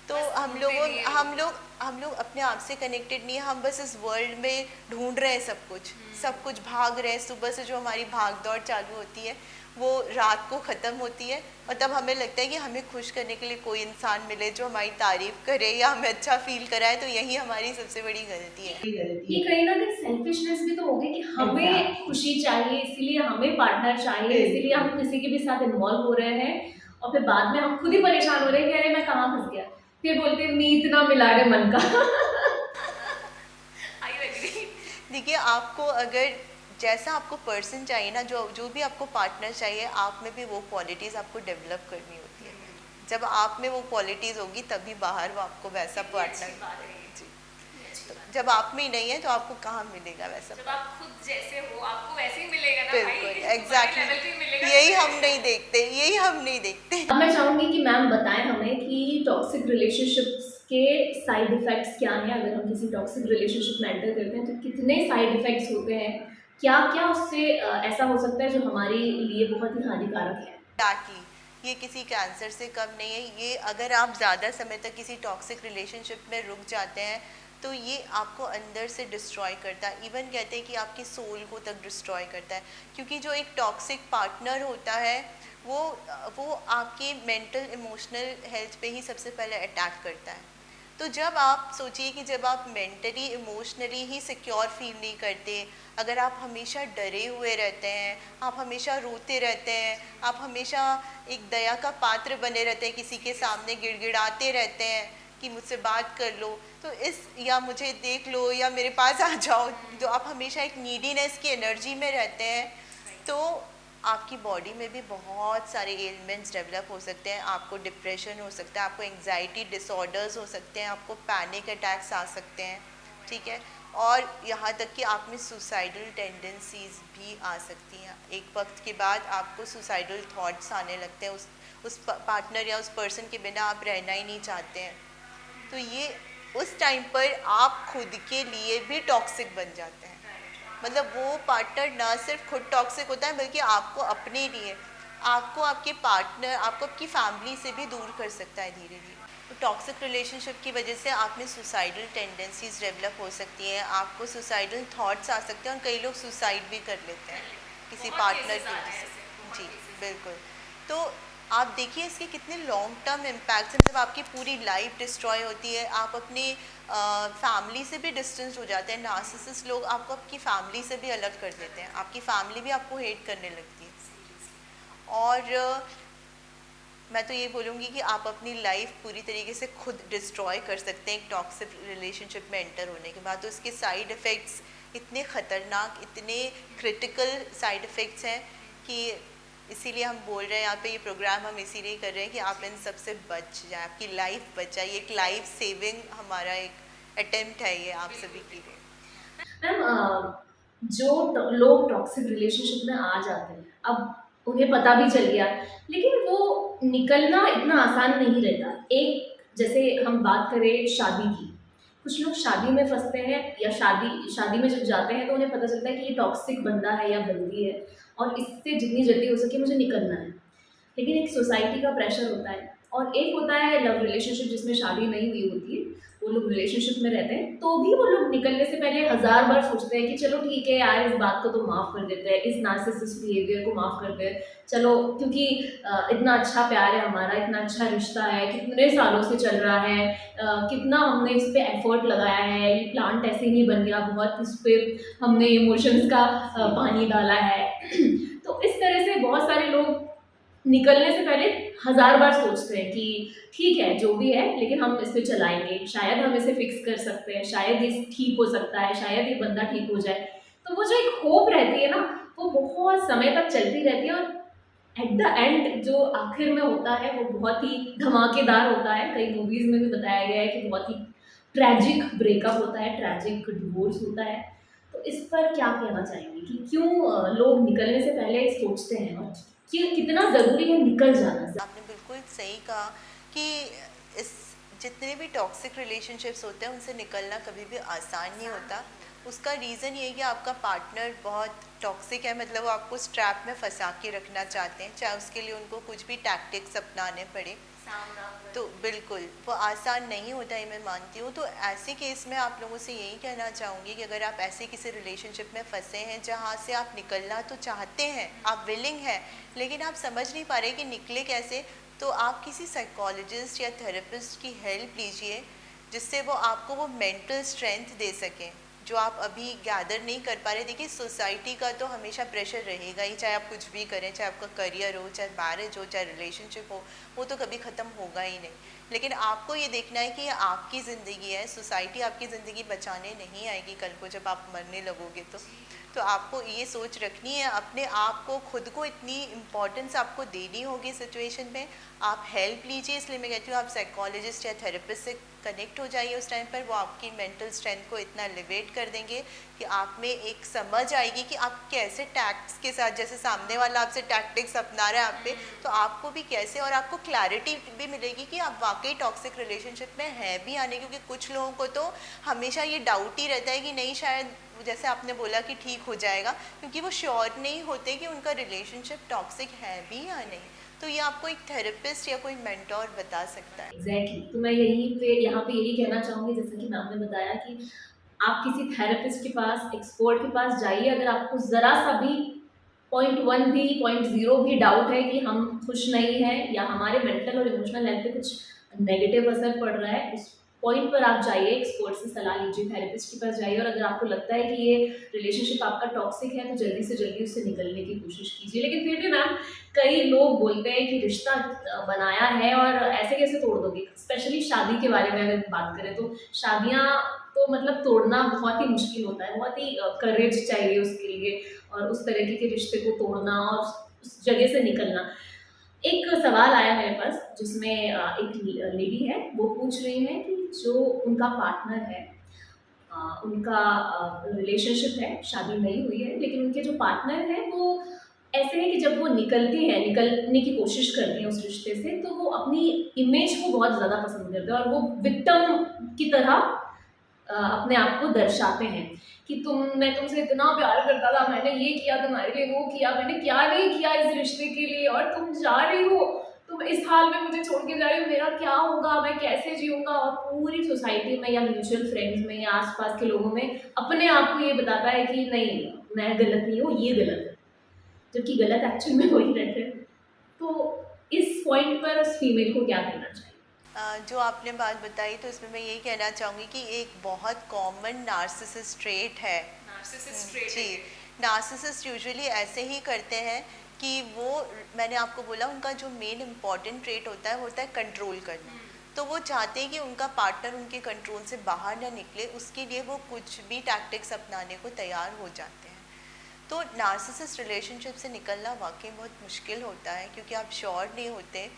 Speaker 2: तो
Speaker 1: बस
Speaker 2: हम
Speaker 1: ढूंढते
Speaker 2: लोगों
Speaker 1: नहीं है
Speaker 2: हम लोग हम लोग अपने आप से कनेक्टेड नहीं है, हम बस इस वर्ल्ड में ढूंढ रहे हैं सब कुछ भाग रहे हैं। सुबह से जो हमारी भाग दौड़ चालू होती है वो रात को ख़त्म होती है, और तब हमें लगता है कि हमें खुश करने के लिए कोई इंसान मिले जो हमारी तारीफ़ करे या हमें अच्छा फील कराए, तो यही हमारी सबसे बड़ी गलती है।
Speaker 1: ये कहीं ना कहीं सेल्फिशनेस भी तो होगी कि हमें
Speaker 3: Exactly.
Speaker 1: खुशी चाहिए, इसीलिए हमें पार्टनर चाहिए, इसीलिए हम किसी के भी साथ इन्वॉल्व हो रहे हैं, और फिर बाद में हम खुद ही परेशान हो रहे हैं कि अरे मैं कहाँ फंस गया। फिर बोलते हैं नीत ना मिला रे मन का। I agree.
Speaker 2: देखिए, आपको अगर जैसा आपको पर्सन चाहिए ना, जो जो भी आपको पार्टनर चाहिए, आप में भी वो क्वालिटीज़ आपको डेवलप करनी होती है। जब आप में वो क्वालिटीज़ होगी तभी बाहर वो आपको वैसा पार्टनर। जी, तो जब आप में ही नहीं है तो आपको कहाँ मिलेगा वैसा
Speaker 1: जब आप खुद जैसे हो आपको वैसे ही मिलेगा ना
Speaker 2: बिल्कुल,
Speaker 1: भाई, लेवल पे
Speaker 2: एग्जैक्टली।
Speaker 1: ही मिलेगा।
Speaker 2: यही हम नहीं देखते, यही हम नहीं देखते।
Speaker 1: अब मैं चाहूंगी कि मैम बताएं हमें कि टॉक्सिक रिलेशनशिप्स के साइड इफेक्ट्स क्या हैं। अगर हम किसी टॉक्सिक रिलेशनशिप में एंटर करते हैं तो कितने साइड इफेक्ट्स होते हैं, क्या क्या उससे ऐसा हो सकता है जो हमारे लिए बहुत ही हानिकारक है।
Speaker 2: एग्जैक्टली, ये किसी कैंसर से कम नहीं है। ये अगर आप ज़्यादा समय तक किसी टॉक्सिक रिलेशनशिप में रुक जाते हैं तो ये आपको अंदर से डिस्ट्रॉय करता है। इवन कहते हैं कि आपकी सोल को तक डिस्ट्रॉय करता है, क्योंकि जो एक टॉक्सिक पार्टनर होता है वो वो आपके मेंटल इमोशनल हेल्थ पे ही सबसे पहले अटैक करता है। तो जब आप सोचिए कि जब आप मेंटली इमोशनली ही सिक्योर फील नहीं करते, अगर आप हमेशा डरे हुए रहते हैं, आप हमेशा रोते रहते हैं, आप हमेशा एक दया का पात्र बने रहते हैं, किसी के सामने गिड़गिड़ाते रहते हैं कि मुझसे बात कर लो, तो इस या मुझे देख लो या मेरे पास आ जाओ, तो आप हमेशा एक नीडीनेस की एनर्जी में रहते हैं, तो आपकी बॉडी में भी बहुत सारे एलिमेंट्स डेवलप हो सकते हैं। आपको डिप्रेशन हो सकता है, आपको एंग्जाइटी डिसऑर्डर्स हो सकते हैं, आपको पैनिक अटैक्स आ सकते हैं, ठीक है, और यहाँ तक कि आप में सुसाइडल टेंडेंसीज भी आ सकती हैं। एक वक्त के बाद आपको सुसाइडल थॉट्स आने लगते हैं, उस पार्टनर या उस पर्सन के बिना आप रहना ही नहीं चाहते हैं। तो ये उस टाइम पर आप खुद के लिए भी टॉक्सिक बन जाते हैं। मतलब वो पार्टनर ना सिर्फ खुद टॉक्सिक होता है बल्कि आपको अपने लिए, आपको आपके पार्टनर, आपको आपकी फैमिली से भी दूर कर सकता है धीरे धीरे। तो टॉक्सिक रिलेशनशिप की वजह से आप में सुसाइडल टेंडेंसीज डेवलप हो सकती हैं, आपको सुसाइडल थॉट्स आ सकते हैं, और कई लोग सुसाइड भी कर लेते हैं किसी पार्टनर की वजह से। जी बिल्कुल। तो आप देखिए इसके कितने लॉन्ग टर्म इम्पैक्ट्स हैं। मतलब आपकी पूरी लाइफ डिस्ट्रॉय होती है, आप अपनी फैमिली से भी डिस्टेंस हो जाते हैं। नार्सिसिस्ट लोग आपको आपकी फैमिली से भी अलग कर देते हैं, आपकी फैमिली भी आपको हेट करने लगती है। और मैं तो ये बोलूँगी कि आप अपनी लाइफ पूरी तरीके से खुद डिस्ट्रॉय कर सकते हैं एक टॉक्सिक रिलेशनशिप में एंटर होने के बाद। तो इसके साइड इफ़ेक्ट्स इतने ख़तरनाक, इतने क्रिटिकल साइड इफ़ेक्ट्स हैं कि इसीलिए हम बोल रहे हैं यहाँ पे, ये प्रोग्राम हम इसीलिए कर रहे हैं कि आप इन सब से बच जाए, आपकी लाइफ बच जाए। एक लाइफ सेविंग हमारा एक अटेम्प्ट है ये आप सभी के लिए।
Speaker 1: मैम जो लोग टॉक्सिक रिलेशनशिप में आ जाते हैं, अब उन्हें पता भी चल गया, लेकिन वो निकलना इतना आसान नहीं रहता। एक जैसे हम बात करें शादी की, कुछ लोग शादी में फंसते हैं या शादी शादी में जब जाते हैं तो उन्हें पता चलता है कि ये टॉक्सिक बंदा है या बंदी है और इससे जितनी जल्दी हो सके मुझे निकलना है। लेकिन एक सोसाइटी का प्रेशर होता है, और एक होता है लव रिलेशनशिप जिसमें शादी नहीं हुई होती है, वो लोग रिलेशनशिप में रहते हैं तो भी वो लोग निकलने से पहले 1000 बार सोचते हैं कि चलो ठीक है यार, इस बात को तो माफ़ कर देते हैं, इस नार्सिसिस्ट बिहेवियर को माफ़ करते हैं, चलो क्योंकि इतना अच्छा प्यार है हमारा, इतना अच्छा रिश्ता है, कितने सालों से चल रहा है, कितना हमने इस पर एफर्ट लगाया है, ये प्लांट ऐसे ही नहीं बन गया, बहुत इस पर हमने इमोशंस का पानी डाला है। तो इस तरह से बहुत सारे लोग निकलने से पहले 1000 बार सोचते हैं कि ठीक है जो भी है, लेकिन हम इस पे चलाएंगे, शायद हम इसे फिक्स कर सकते हैं, शायद ये ठीक हो सकता है, शायद ये बंदा ठीक हो जाए। तो वो जो एक होप रहती है ना, वो बहुत समय तक चलती रहती है, और एट द एंड जो आखिर में होता है वो बहुत ही धमाकेदार होता है। कई मूवीज़ में भी बताया गया है कि बहुत ही ट्रैजिक ब्रेकअप होता है, ट्रैजिक डिवोर्स होता है। तो इस पर क्या कहना चाहेंगे कि क्यों लोग निकलने से पहले सोचते हैं, और कि कितना ज़रूरी है निकल जाना।
Speaker 2: आपने बिल्कुल सही कहा कि इस जितने भी टॉक्सिक रिलेशनशिप्स होते हैं उनसे निकलना कभी भी आसान नहीं होता। उसका रीज़न ये है कि आपका पार्टनर बहुत टॉक्सिक है, मतलब वो आपको स्ट्रैप में फंसा के रखना चाहते हैं, चाहे उसके लिए उनको कुछ भी टैक्टिक्स अपनाने पड़े।
Speaker 1: सामना कर।
Speaker 2: तो बिल्कुल वो आसान नहीं होता है, मैं मानती हूँ। तो ऐसे केस में आप लोगों से यही कहना चाहूँगी कि अगर आप ऐसे किसी रिलेशनशिप में फंसे हैं जहाँ से आप निकलना तो चाहते हैं, आप विलिंग हैं, लेकिन आप समझ नहीं पा रहे कि निकले कैसे, तो आप किसी साइकोलॉजिस्ट या थेरेपिस्ट की हेल्प लीजिए, जिससे वो आपको वो मेंटल स्ट्रेंथ दे सकें जो आप अभी गैदर नहीं कर पा रहे। देखिए सोसाइटी का तो हमेशा प्रेशर रहेगा ही, चाहे आप कुछ भी करें, चाहे आपका करियर हो, चाहे मैरिज हो, चाहे रिलेशनशिप हो, वो तो कभी ख़त्म होगा ही नहीं। लेकिन आपको ये देखना है कि ये आपकी ज़िंदगी है, सोसाइटी आपकी ज़िंदगी बचाने नहीं आएगी कल को जब आप मरने लगोगे। तो आपको ये सोच रखनी है, अपने आप को, खुद को इतनी इम्पोर्टेंस आपको देनी होगी सिचुएशन में। आप हेल्प लीजिए, इसलिए मैं कहती हूँ आप साइकोलॉजिस्ट या थेरेपिस्ट से कनेक्ट हो जाइए उस टाइम पर। वो आपकी मेंटल स्ट्रेंथ को इतना एलिवेट कर देंगे कि आप में एक समझ आएगी कि आप कैसे टैक्ट्स के साथ, जैसे सामने वाला आपसे टैक्टिक्स अपना रहा है आप पे, तो आपको भी कैसे, और आपको क्लैरिटी भी मिलेगी कि आप वाकई टॉक्सिक रिलेशनशिप में हैं भी या नहीं। क्योंकि कुछ लोगों को तो हमेशा ये डाउट ही रहता है कि नहीं, शायद जैसे आपने बोला कि ठीक हो जाएगा, क्योंकि वो श्योर नहीं होते कि उनका रिलेशनशिप टॉक्सिक है भी या नहीं। तो ये आपको एक थेरेपिस्ट या कोई मेंटोर बता सकता है।
Speaker 1: एग्जैक्टली तो मैं यही पे यहाँ पे यही कहना चाहूँगी, जैसे कि मैम ने बताया कि आप किसी थेरेपिस्ट के पास, एक्सपर्ट के पास जाइए अगर आपको ज़रा सा भी 0.1 भी 0.0 भी डाउट है कि हम खुश नहीं हैं या हमारे मेंटल और इमोशनल हेल्थ पे कुछ नेगेटिव असर पड़ रहा है, उस पॉइंट पर आप जाइए, एक्सपर्ट से सलाह लीजिए, थेरेपिस्ट के पास जाइए। और अगर आपको लगता है कि ये रिलेशनशिप आपका टॉक्सिक है तो जल्दी से जल्दी उससे निकलने की कोशिश कीजिए। लेकिन फिर भी मैम कई लोग बोलते हैं कि रिश्ता बनाया है और ऐसे कैसे तोड़ दोगे। स्पेशली शादी के बारे में अगर बात करें तो शादियाँ तो मतलब तोड़ना बहुत ही मुश्किल होता है, बहुत ही करेज चाहिए उसके लिए, और उस तरीके के रिश्ते को तोड़ना और उस जगह से निकलना। एक सवाल आया मेरे पास जिसमें एक लेडी है, वो पूछ रही है कि जो उनका पार्टनर है, उनका रिलेशनशिप है, शादी नहीं हुई है, लेकिन उनके जो पार्टनर हैं वो ऐसे हैं कि जब वो निकलती हैं, निकलने की कोशिश करती हैं उस रिश्ते से, तो वो अपनी इमेज को बहुत ज़्यादा पसंद करते हैं और वो विक्टिम की तरह अपने आप को दर्शाते हैं कि मैं तुमसे इतना प्यार करता था, मैंने ये किया तुम्हारे लिए, वो किया, मैंने क्या नहीं किया इस रिश्ते के लिए, और तुम जा रही हो, तुम इस हाल में मुझे छोड़ के जा रही हो, मेरा क्या होगा, मैं कैसे जीऊँगा। और पूरी सोसाइटी में या म्यूचुअल फ्रेंड्स में या आस-पास के लोगों में अपने आप को ये बताता है कि नहीं, मैं गलत नहीं हूँ, ये गलत है, जबकि गलत एक्चुअल में वही रहते हैं। तो इस पॉइंट पर उस फीमेल को क्या करना चाहिए?
Speaker 2: जो आपने बात बताई तो इसमें मैं यही कहना चाहूँगी कि एक बहुत कॉमन नार्सिसिस्ट ट्रेट है।
Speaker 1: नार्सिसिस्ट ट्रेट
Speaker 2: जी,
Speaker 1: है ये।
Speaker 2: नार्सिसिस्ट यूजुअली ऐसे ही करते हैं कि वो, मैंने आपको बोला उनका जो मेन इम्पॉर्टेंट ट्रेट होता है कंट्रोल करना। तो वो चाहते हैं कि उनका पार्टनर उनके कंट्रोल से बाहर ना निकले, उसके लिए वो कुछ भी टैक्टिक्स अपनाने को तैयार हो जाते हैं। तो नार्सिसिस्ट रिलेशनशिप से निकलना वाकई बहुत मुश्किल होता है, क्योंकि आप श्योर नहीं होते।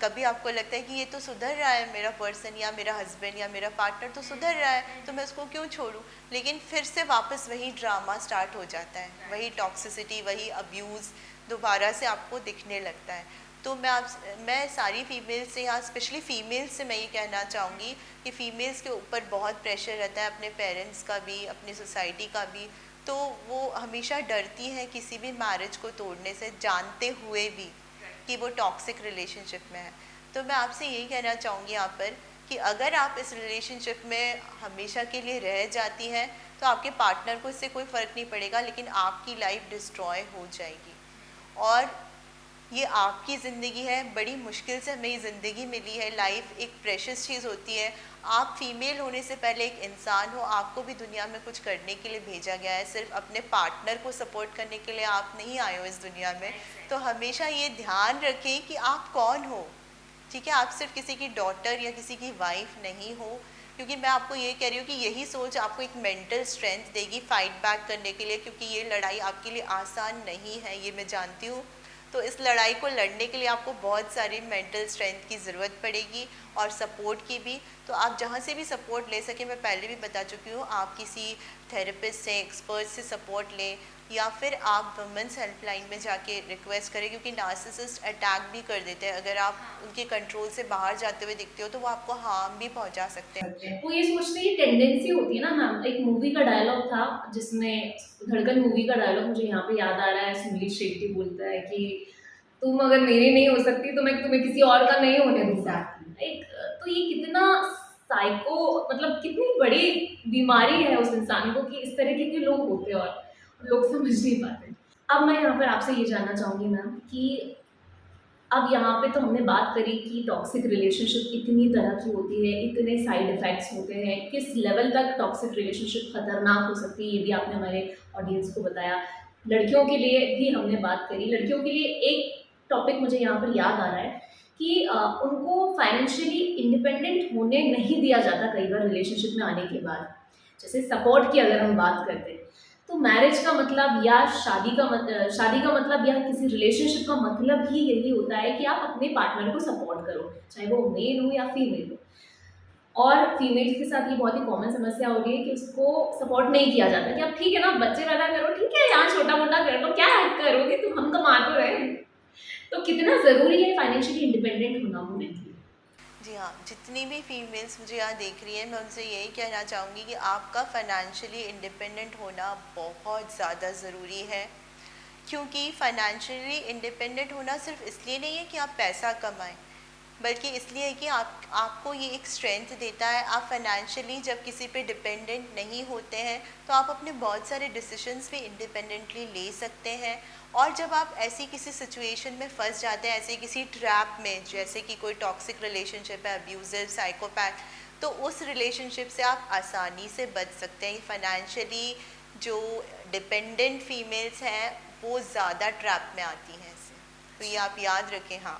Speaker 2: कभी आपको लगता है कि ये तो सुधर रहा है मेरा पर्सन, या मेरा हस्बैंड या मेरा पार्टनर तो सुधर रहा है, तो मैं उसको क्यों छोड़ूं। लेकिन फिर से वापस वही ड्रामा स्टार्ट हो जाता है, वही टॉक्सिसिटी, वही अब्यूज़ दोबारा से आपको दिखने लगता है। तो मैं सारी फीमेल्स से, यहाँ स्पेशली फीमेल्स से मैं ये कहना चाहूँगी कि फ़ीमेल्स के ऊपर बहुत प्रेशर रहता है, अपने पेरेंट्स का भी, अपनी सोसाइटी का भी। तो वो हमेशा डरती हैं किसी भी मैरिज को तोड़ने से, जानते हुए भी कि वो टॉक्सिक रिलेशनशिप में है। तो मैं आपसे यही कहना चाहूँगी यहाँ पर कि अगर आप इस रिलेशनशिप में हमेशा के लिए रह जाती हैं तो आपके पार्टनर को इससे कोई फ़र्क नहीं पड़ेगा, लेकिन आपकी लाइफ डिस्ट्रॉय हो जाएगी। और ये आपकी ज़िंदगी है, बड़ी मुश्किल से हमें ये ज़िंदगी मिली है, लाइफ एक प्रेशियस चीज़ होती है। आप फीमेल होने से पहले एक इंसान हो, आपको भी दुनिया में कुछ करने के लिए भेजा गया है, सिर्फ अपने पार्टनर को सपोर्ट करने के लिए आप नहीं आए हो इस दुनिया में। तो हमेशा ये ध्यान रखें कि आप कौन हो, ठीक है। आप सिर्फ किसी की डॉटर या किसी की वाइफ नहीं हो, क्योंकि मैं आपको ये कह रही हूँ कि यही सोच आपको एक मेंटल स्ट्रेंथ देगी फाइट बैक करने के लिए, क्योंकि ये लड़ाई आपके लिए आसान नहीं है, ये मैं जानती हूँ। तो इस लड़ाई को लड़ने के लिए आपको बहुत सारी मेंटल स्ट्रेंथ की ज़रूरत पड़ेगी और सपोर्ट की भी। तो आप जहाँ से भी सपोर्ट ले सकें, मैं पहले भी बता चुकी हूँ, आप किसी थेरेपिस्ट से, एक्सपर्ट से सपोर्ट लें, या फिर आप वुमेंस हेल्पलाइन में जाके रिक्वेस्ट करें, क्योंकि नार्सिसिस्ट अटैक भी कर देते हैं। अगर आप उनके कंट्रोल से बाहर जाते हुए दिखते हो तो वो आपको हार्म भी पहुंचा सकते हैं।
Speaker 1: सकते हैं। वो ये सोचने की टेंडेंसी होती है ना मैम। एक मूवी का डायलॉग था जिसमें, धड़कन मूवी का डायलॉग मुझे यहाँ पे याद आ रहा है, सुनील शेट्टी बोलता है कि तुम अगर मेरी नहीं हो सकती तो मैं तुम्हें किसी और का नहीं होने दूंगा।
Speaker 2: एग्जैक्टली।
Speaker 1: एक तो ये कितना साइको, मतलब कितनी बड़ी बीमारी है उस इंसान को कि इस तरीके के लोग होते हैं और लोग समझ नहीं पाते। अब मैं यहाँ पर आपसे ये जानना चाहूँगी मैम कि अब यहाँ पे तो हमने बात करी कि टॉक्सिक रिलेशनशिप इतनी तरह की होती है, इतने साइड इफ़ेक्ट्स होते हैं, किस लेवल तक टॉक्सिक रिलेशनशिप खतरनाक हो सकती है, ये भी आपने हमारे ऑडियंस को बताया। लड़कियों के लिए भी हमने बात करी। लड़कियों के लिए एक टॉपिक मुझे यहाँ पर याद आ रहा है कि उनको फाइनेंशियली इंडिपेंडेंट होने नहीं दिया जाता कई बार रिलेशनशिप में आने के बाद। जैसे सपोर्ट की अगर हम बात करते हैं, तो मैरिज का मतलब या शादी का मतलब या किसी रिलेशनशिप का मतलब ही यही होता है कि आप अपने पार्टनर को सपोर्ट करो, चाहे वो मेल हो या फीमेल हो। और फीमेल के साथ ये बहुत ही कॉमन समस्या हो रही है कि उसको सपोर्ट नहीं किया जाता कि अब ठीक है ना, बच्चे पैदा करो, ठीक है यहाँ छोटा मोटा कर लो, क्या करोगे तुम, हम कमा तो रहे हैं। तो कितना ज़रूरी है फाइनेंशियली इंडिपेंडेंट होना वुमेन के लिए।
Speaker 2: जी हाँ, जितनी भी फीमेल्स मुझे यहाँ देख रही हैं, मैं उनसे यही कहना चाहूँगी कि आपका फाइनेंशियली इंडिपेंडेंट होना बहुत ज़्यादा ज़रूरी है। क्योंकि फाइनेंशियली इंडिपेंडेंट होना सिर्फ इसलिए नहीं है कि आप पैसा कमाएं, बल्कि इसलिए है कि आपको ये एक स्ट्रेंथ देता है। आप फाइनेंशियली जब किसी पे डिपेंडेंट नहीं होते हैं तो आप अपने बहुत सारे डिसीजंस भी इंडिपेंडेंटली ले सकते हैं। और जब आप ऐसी किसी सिचुएशन में फंस जाते हैं, ऐसे किसी ट्रैप में, जैसे कि कोई टॉक्सिक रिलेशनशिप है, अब्यूजिव, साइकोपैथ, तो उस रिलेशनशिप से आप आसानी से बच सकते हैं। फाइनेंशियली जो डिपेंडेंट फीमेल्स हैं वो ज़्यादा ट्रैप में आती हैं इससे, तो ये आप याद रखें। हाँ,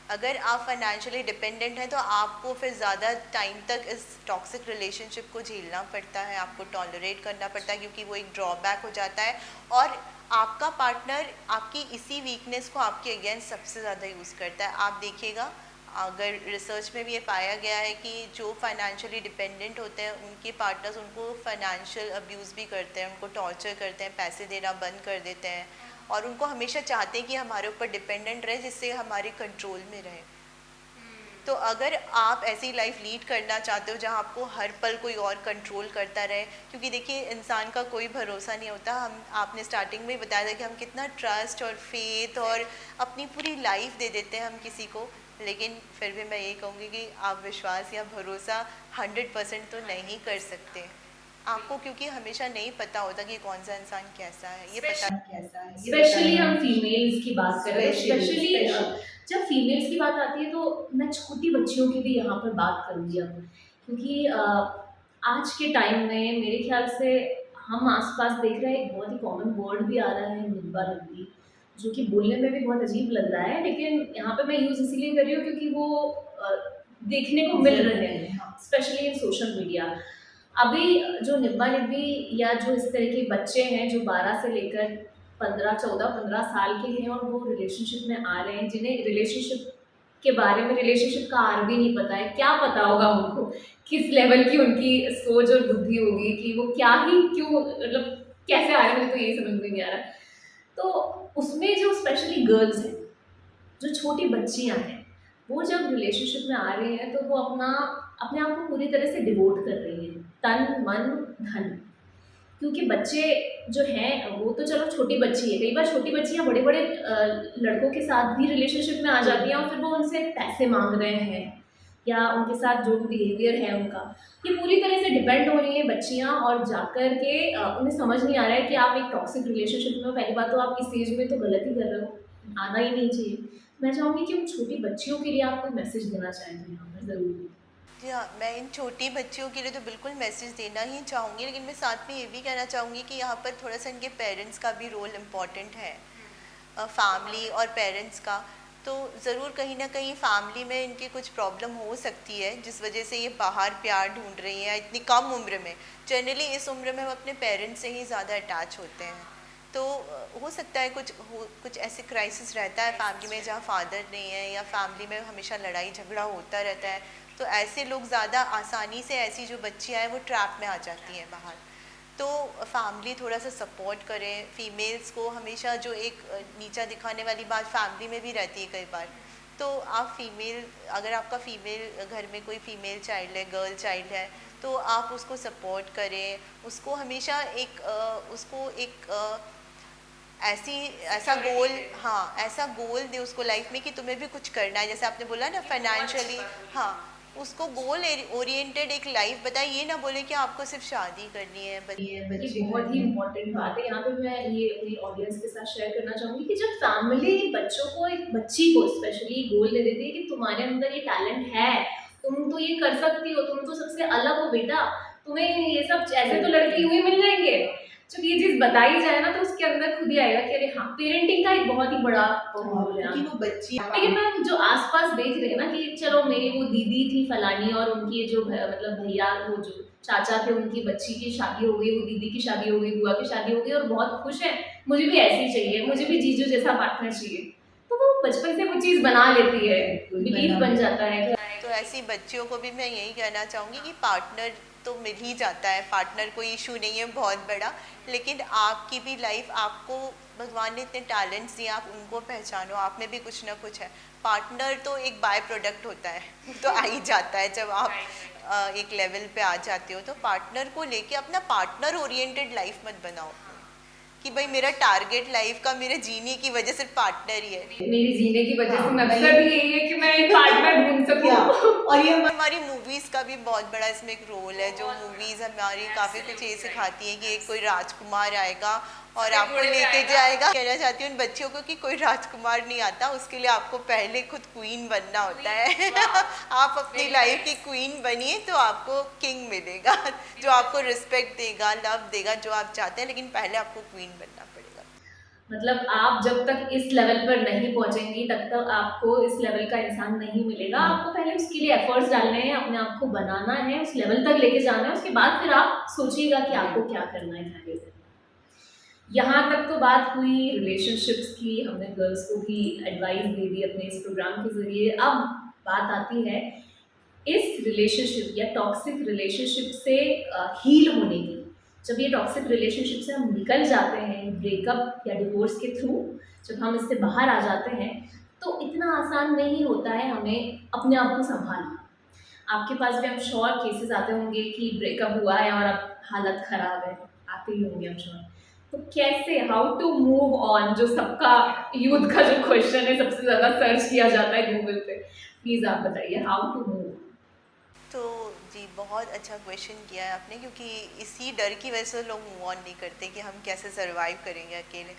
Speaker 2: अगर आप फाइनेंशियली डिपेंडेंट हैं तो आपको फिर ज़्यादा टाइम तक इस टॉक्सिक रिलेशनशिप को झेलना पड़ता है, आपको टॉलरेट करना पड़ता है, क्योंकि वो एक ड्रॉबैक हो जाता है। और आपका पार्टनर आपकी इसी वीकनेस को आपके अगेंस्ट सबसे ज़्यादा यूज़ करता है। आप देखिएगा, अगर रिसर्च में भी ये पाया गया है कि जो फाइनेंशियली डिपेंडेंट होते हैं उनके पार्टनर्स उनको फाइनेंशियल अब्यूज़ भी करते हैं, उनको टॉर्चर करते हैं, पैसे देना बंद कर देते हैं, और उनको हमेशा चाहते हैं कि हमारे ऊपर डिपेंडेंट रहे, जिससे हमारे कंट्रोल में रहे। तो अगर आप ऐसी लाइफ लीड करना चाहते हो जहाँ आपको हर पल कोई और कंट्रोल करता रहे, क्योंकि देखिए इंसान का कोई भरोसा नहीं होता। हम, आपने स्टार्टिंग में ही बताया था कि हम कितना ट्रस्ट और फेथ और अपनी पूरी लाइफ दे देते हैं हम किसी को, लेकिन फिर भी मैं ये कहूँगी कि आप विश्वास या भरोसा 100% तो नहीं कर सकते आपको, क्योंकि हमेशा नहीं पता होता कि कौन सा इंसान कैसा है, ये पता
Speaker 1: स्पेशली हम फीमेल्स की बात करें तो स्पेशली
Speaker 2: स्पेशली
Speaker 1: जब फीमेल्स की बात आती है तो मैं छोटी बच्चियों की भी यहाँ पर बात करूँगी अब, क्योंकि आज के टाइम में मेरे ख्याल से हम आसपास देख रहे हैं एक बहुत ही कॉमन वर्ड भी आ रहा है, निब्बा नब्बी, जो कि बोलने में भी बहुत अजीब लग रहा है, लेकिन यहाँ पे मैं यूज़ इसीलिए कर रही हूँ क्योंकि वो देखने को मिल रहे हैं स्पेशली इन सोशल मीडिया। अभी जो निब्बा निब्बी या जो इस तरह के बच्चे हैं जो 12 से लेकर 15 साल के हैं और वो रिलेशनशिप में आ रहे हैं, जिन्हें रिलेशनशिप के बारे में, रिलेशनशिप का आर भी नहीं पता है, क्या पता होगा उनको, किस लेवल की उनकी सोच और बुद्धि होगी कि वो क्या ही क्यों, मतलब कैसे आ रहे हैं, मुझे तो यही समझ में नहीं आ रहा। तो उसमें जो स्पेशली गर्ल्स हैं, जो छोटी बच्चियां हैं, वो जब रिलेशनशिप में आ रही हैं तो वो अपने आप को पूरी तरह से डिवोट कर रही हैं, तन मन धन। क्योंकि बच्चे जो हैं वो तो चलो छोटी बच्ची है, कई बार छोटी बच्चियां बड़े बड़े लड़कों के साथ भी रिलेशनशिप में आ जाती हैं और फिर वो उनसे पैसे मांग रहे हैं या उनके साथ जो भी बिहेवियर है उनका, ये पूरी तरह से डिपेंड हो रही है बच्चियां, और जाकर के उन्हें समझ नहीं आ रहा है कि आप एक टॉक्सिक रिलेशनशिप में हो। पहली बात तो आप इस एज में तो गलत ही कर रहे हो, आना ही नहीं चाहिए। मैं चाहूँगी कि उन छोटी बच्चियों के लिए आप कोई मैसेज देना चाहेंगे यहाँ पर ज़रूर।
Speaker 2: जी हाँ, मैं इन छोटी बच्चियों के लिए तो बिल्कुल मैसेज देना ही चाहूँगी, लेकिन मैं साथ में ये भी कहना चाहूँगी कि यहाँ पर थोड़ा सा इनके पेरेंट्स का भी रोल इम्पॉर्टेंट है, फैमिली और पेरेंट्स का। तो ज़रूर कहीं ना कहीं फैमिली में इनकी कुछ प्रॉब्लम हो सकती है जिस वजह से ये बाहर प्यार ढूंढ रही हैं इतनी कम उम्र में। जनरली इस उम्र में हम अपने पेरेंट्स से ही ज़्यादा अटैच होते हैं, तो हो सकता है कुछ ऐसे क्राइसिस रहता है फैमिली में जहाँ फादर नहीं है, या फैमिली में हमेशा लड़ाई झगड़ा होता रहता है, तो ऐसे लोग ज़्यादा आसानी से, ऐसी जो बच्चियाँ हैं वो ट्रैप में आ जाती हैं बाहर। तो फैमिली थोड़ा सा सपोर्ट करें फीमेल्स को। हमेशा जो एक नीचा दिखाने वाली बात फैमिली में भी रहती है कई बार, तो आप फीमेल, अगर आपका फीमेल घर में कोई फीमेल चाइल्ड है, गर्ल चाइल्ड है, तो आप उसको सपोर्ट करें, उसको हमेशा एक उसको एक ऐसी ऐसा गोल, हाँ ऐसा गोल दे उसको लाइफ में कि तुम्हें भी कुछ करना है, जैसे आपने बोला ना फाइनेंशियली, हाँ उसको गोल ओरिएंटेड एक लाइफ बताए, ये ना बोले कि आपको सिर्फ शादी करनी है,
Speaker 1: ये
Speaker 2: बच्चे
Speaker 1: बहुत
Speaker 2: करने
Speaker 1: ही
Speaker 2: हैं।
Speaker 1: इम्पोर्टेंट बात है। यहाँ पे मैं ये अपनी ऑडियंस के साथ शेयर करना चाहूंगी कि जब फैमिली बच्चों को, एक बच्ची को स्पेशली गोल दे देती है कि तुम्हारे अंदर ये टैलेंट है, तुम तो ये कर सकती हो, तुम तो सबसे अलग हो बेटा, तुम्हें ये सब ऐसे तो लड़के हुए मिल जाएंगे, जब ये चीज बताई जाए ना तो उसके अंदर खुद ही आएगा कि अरे हाँ, पेरेंटिंग का एक बहुत ही बड़ा रोल है।
Speaker 3: क्योंकि वो बच्ची
Speaker 1: लेकिन मैम जो आसपास देख रहे हैं ना कि चलो मेरी वो दीदी थी फलानी और उनकी जो मतलब भैया, वो जो चाचा थे, उनकी बच्ची की शादी हो गई, वो दीदी की शादी हो गई, बुआ की शादी हो गई और बहुत खुश है, मुझे भी ऐसी चाहिए, मुझे भी जीजू जैसा पार्टनर चाहिए, तो वो बचपन से वो चीज़ बना लेती है, बिलीफ बन जाता है कि
Speaker 2: तो ऐसी बच्चियों को भी मैं यही कहना चाहूँगी कि पार्टनर तो मिल ही जाता है, पार्टनर कोई इशू नहीं है बहुत बड़ा, लेकिन आपकी भी लाइफ, आपको भगवान ने इतने टैलेंट्स दिए, आप उनको पहचानो, आप में भी कुछ ना कुछ है। पार्टनर तो एक बाय प्रोडक्ट होता है, तो आ ही जाता है जब आप एक लेवल पे आ जाते हो। तो पार्टनर को लेके अपना पार्टनर ओरिएंटेड लाइफ मत बनाओ कि भाई मेरा टारगेट लाइफ का मेरे जीने की वजह सिर्फ पार्टनर ही है।
Speaker 1: मेरी जीने की वजह से मकसद ही यही है कि मैं एक पार्टनर ढूंढ सकूं।
Speaker 3: और ये
Speaker 2: हमारी मूवीज़ का भी बहुत बड़ा इसमें एक रोल है, जो मूवीज़ हमारी काफ़ी कुछ ये सिखाती हैं कि एक कोई राजकुमार आएगा और आपको लेके जाएगा। कहना चाहती हूँ उन बच्चियों को कि कोई राजकुमार नहीं आता, उसके लिए आपको पहले खुद क्वीन बनना होता है। आप अपनी लाइफ की क्वीन बनिए तो आपको किंग मिलेगा, जो आपको रिस्पेक्ट देगा, लव देगा, जो आप चाहते हैं, लेकिन पहले आपको क्वीन बनना पड़ेगा।
Speaker 1: मतलब आप जब तक इस लेवल पर नहीं पहुंचेंगी तब तक आपको इस लेवल का इंसान नहीं मिलेगा। आपको पहले उसके लिए एफर्ट्स डालने हैं, अपने आप को बनाना है, उस लेवल तक लेके जाना है, उसके बाद फिर आप सोचिएगा कि आपको क्या करना है आगे से। यहाँ तक तो बात हुई रिलेशनशिप्स की, हमने गर्ल्स को भी एडवाइस दे दी अपने इस प्रोग्राम के ज़रिए। अब बात आती है इस रिलेशनशिप या टॉक्सिक रिलेशनशिप से हील होने की। जब ये टॉक्सिक रिलेशनशिप से हम निकल जाते हैं ब्रेकअप या डिवोर्स के थ्रू, जब हम इससे बाहर आ जाते हैं, तो इतना आसान नहीं होता है हमें अपने आप को संभालना। आपके पास भी हम श्योर केसेस आते होंगे कि ब्रेकअप हुआ है और अब हालत ख़राब है, आते ही होंगे हम श्योर। तो कैसे, हाउ टू मूव ऑन, जो सबका यूथ का जो क्वेश्चन है, सबसे ज़्यादा सर्च किया जाता है गूगल पे, प्लीज़ आप बताइए हाउ टू मूव।
Speaker 2: तो जी बहुत अच्छा क्वेश्चन किया है आपने, क्योंकि इसी डर की वजह से लोग मूव ऑन नहीं करते कि हम कैसे सरवाइव करेंगे अकेले।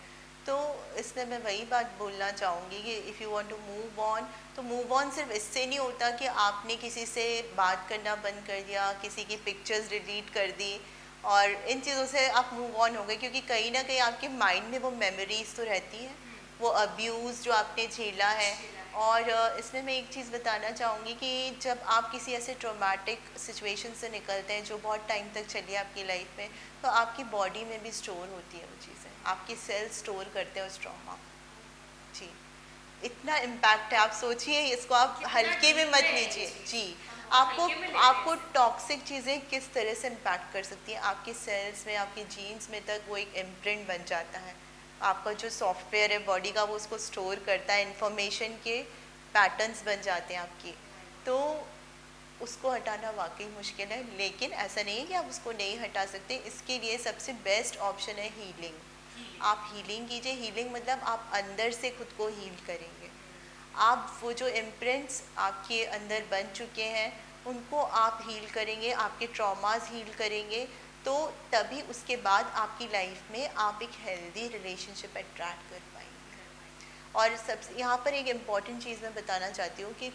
Speaker 2: तो इसमें मैं वही बात बोलना चाहूँगी कि if you want to move on, तो मूव ऑन सिर्फ इससे नहीं होता कि आपने किसी से बात करना बंद कर दिया, किसी की पिक्चर्स डिलीट कर दी और इन चीज़ों से आप मूव ऑन हो गए, क्योंकि कहीं ना कहीं आपके माइंड में वो मेमोरीज तो रहती है, वो अब्यूज़ जो आपने झेला है। और इसमें मैं एक चीज़ बताना चाहूँगी कि जब आप किसी ऐसे ट्रॉमेटिक सिचुएशन से निकलते हैं जो बहुत टाइम तक चली है आपकी लाइफ में, तो आपकी बॉडी में भी स्टोर होती है वो चीज़ें, आपकी सेल्स स्टोर करते हैं उस ट्रॉमा। जी, इतना इम्पैक्ट है, आप सोचिए इसको, आप हल्के में मत लीजिए। जी, आपको टॉक्सिक चीज़ें किस तरह से इम्पैक्ट कर सकती हैं, आपकी सेल्स में, आपके जीन्स में तक वो एक इम्प्रिंट बन जाता है। आपका जो सॉफ्टवेयर है बॉडी का, वो उसको स्टोर करता है, इन्फॉर्मेशन के पैटर्न्स बन जाते हैं आपकी। तो उसको हटाना वाकई मुश्किल है, लेकिन ऐसा नहीं है कि आप उसको नहीं हटा सकते। इसके लिए सबसे बेस्ट ऑप्शन है हीलिंग। आप हीलिंग कीजिए। हीलिंग मतलब आप अंदर से खुद को हील करेंगे। आप वो जो इम्प्रिंट्स आपके अंदर बन चुके हैं उनको आप हील करेंगे, आपके ट्रॉमास हील करेंगे, तो तभी उसके बाद आपकी लाइफ में आप एक हेल्दी रिलेशनशिप अट्रैक्ट कर पाएंगे। और सबसे यहाँ पर एक इम्पॉर्टेंट चीज़ मैं बताना चाहती हूँ कि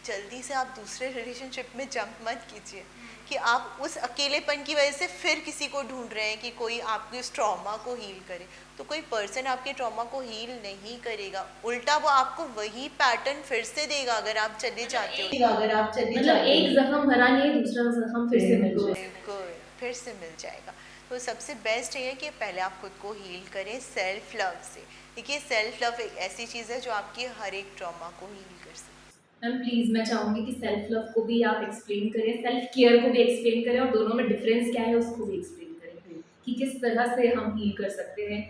Speaker 2: जल्दी से आप दूसरे रिलेशनशिप में जंप मत कीजिए कि आप उस अकेलेपन की वजह से फिर किसी को ढूंढ रहे हैं कि कोई आपके उस ट्रॉमा को हील करे। तो कोई पर्सन आपके ट्रॉमा को हील नहीं करेगा, उल्टा वो आपको वही पैटर्न फिर से देगा अगर आप चले जाते हो।
Speaker 3: अगर आप चले
Speaker 1: मतलब एक जख्म भरा नहीं, दूसरा जख्म फिर से मिल जाए।
Speaker 2: बिल्कुल फिर से मिल जाएगा। तो सबसे बेस्ट ये है कि पहले आप खुद को हील करें सेल्फ लव से। देखिए सेल्फ लव एक ऐसी चीज़ है जो आपकी हर एक ट्रॉमा को हील कर सकती है।
Speaker 1: मैम प्लीज़ मैं चाहूँगी कि सेल्फ लव को भी आप एक्सप्लेन करें, सेल्फ केयर को भी एक्सप्लेन करें और दोनों में डिफरेंस क्या है उसको भी एक्सप्लेन करें कि किस तरह से हम हील कर सकते हैं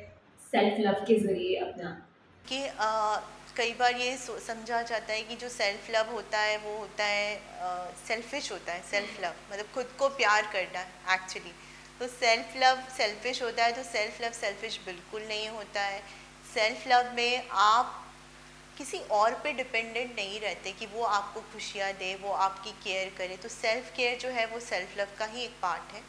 Speaker 1: सेल्फ लव के ज़रिए अपना।
Speaker 2: कि कई बार ये समझा जाता है कि जो सेल्फ लव होता है वो होता है सेल्फिश होता है। सेल्फ लव मतलब खुद को प्यार करना एक्चुअली। तो सेल्फ लव सेल्फिश होता है, तो सेल्फ लव सेल्फिश बिल्कुल नहीं होता है। सेल्फ लव में आप किसी और पे डिपेंडेंट नहीं रहते कि वो आपको खुशियाँ दे, वो आपकी केयर करे। तो सेल्फ केयर जो है वो सेल्फ लव का ही एक पार्ट है।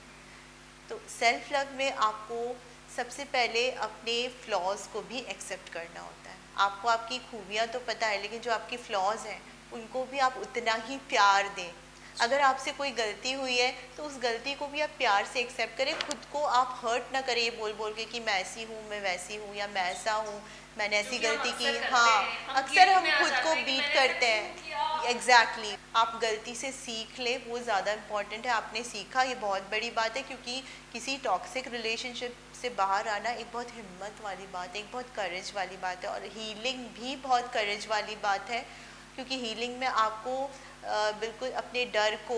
Speaker 2: तो सेल्फ लव में आपको सबसे पहले अपने फ्लॉज को भी एक्सेप्ट करना होता है। आपको आपकी खूबियाँ तो पता है, लेकिन जो आपकी फ्लॉज हैं उनको भी आप उतना ही प्यार दें। अगर आपसे कोई गलती हुई है तो उस गलती को भी आप प्यार से एक्सेप्ट करें। खुद को आप हर्ट ना करें ये बोल बोल के कि मैं ऐसी हूँ, मैं वैसी हूँ, या मैं ऐसा हूँ, मैंने ऐसी गलती की। हाँ, अक्सर हम खुद को बीट करते हैं। एग्जैक्टली आप गलती से सीख ले, वो ज़्यादा इम्पॉर्टेंट है। आपने सीखा, ये बहुत बड़ी बात है, क्योंकि किसी टॉक्सिक रिलेशनशिप से बाहर आना एक बहुत हिम्मत वाली बात है, एक बहुत करेज वाली बात है। और हीलिंग भी बहुत करेज वाली बात है, क्योंकि हीलिंग में आपको बिल्कुल अपने डर को,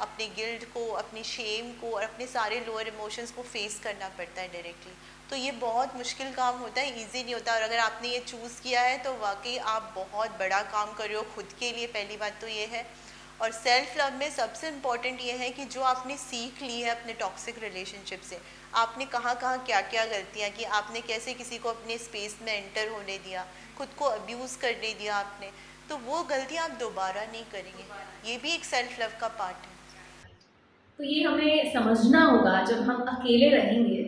Speaker 2: अपने गिल्ट को, अपनी शेम को और अपने सारे लोअर इमोशंस को फेस करना पड़ता है डायरेक्टली। तो ये बहुत मुश्किल काम होता है, इजी नहीं होता। और अगर आपने ये चूज़ किया है तो वाकई आप बहुत बड़ा काम कर रहे हो खुद के लिए, पहली बात तो ये है। और सेल्फ लव में सबसे इम्पॉर्टेंट ये है कि जो आपने सीख ली है अपने टॉक्सिक रिलेशनशिप से, आपने कहाँ कहाँ क्या क्या गलतियाँ की, आपने कैसे किसी को अपने स्पेस में एंटर होने दिया, खुद को अब्यूज़ करने दिया आपने, तो वो गलतियाँ आप दोबारा नहीं करेंगे। ये भी एक सेल्फ लव का पार्ट है।
Speaker 1: तो ये हमें समझना होगा जब हम अकेले रहेंगे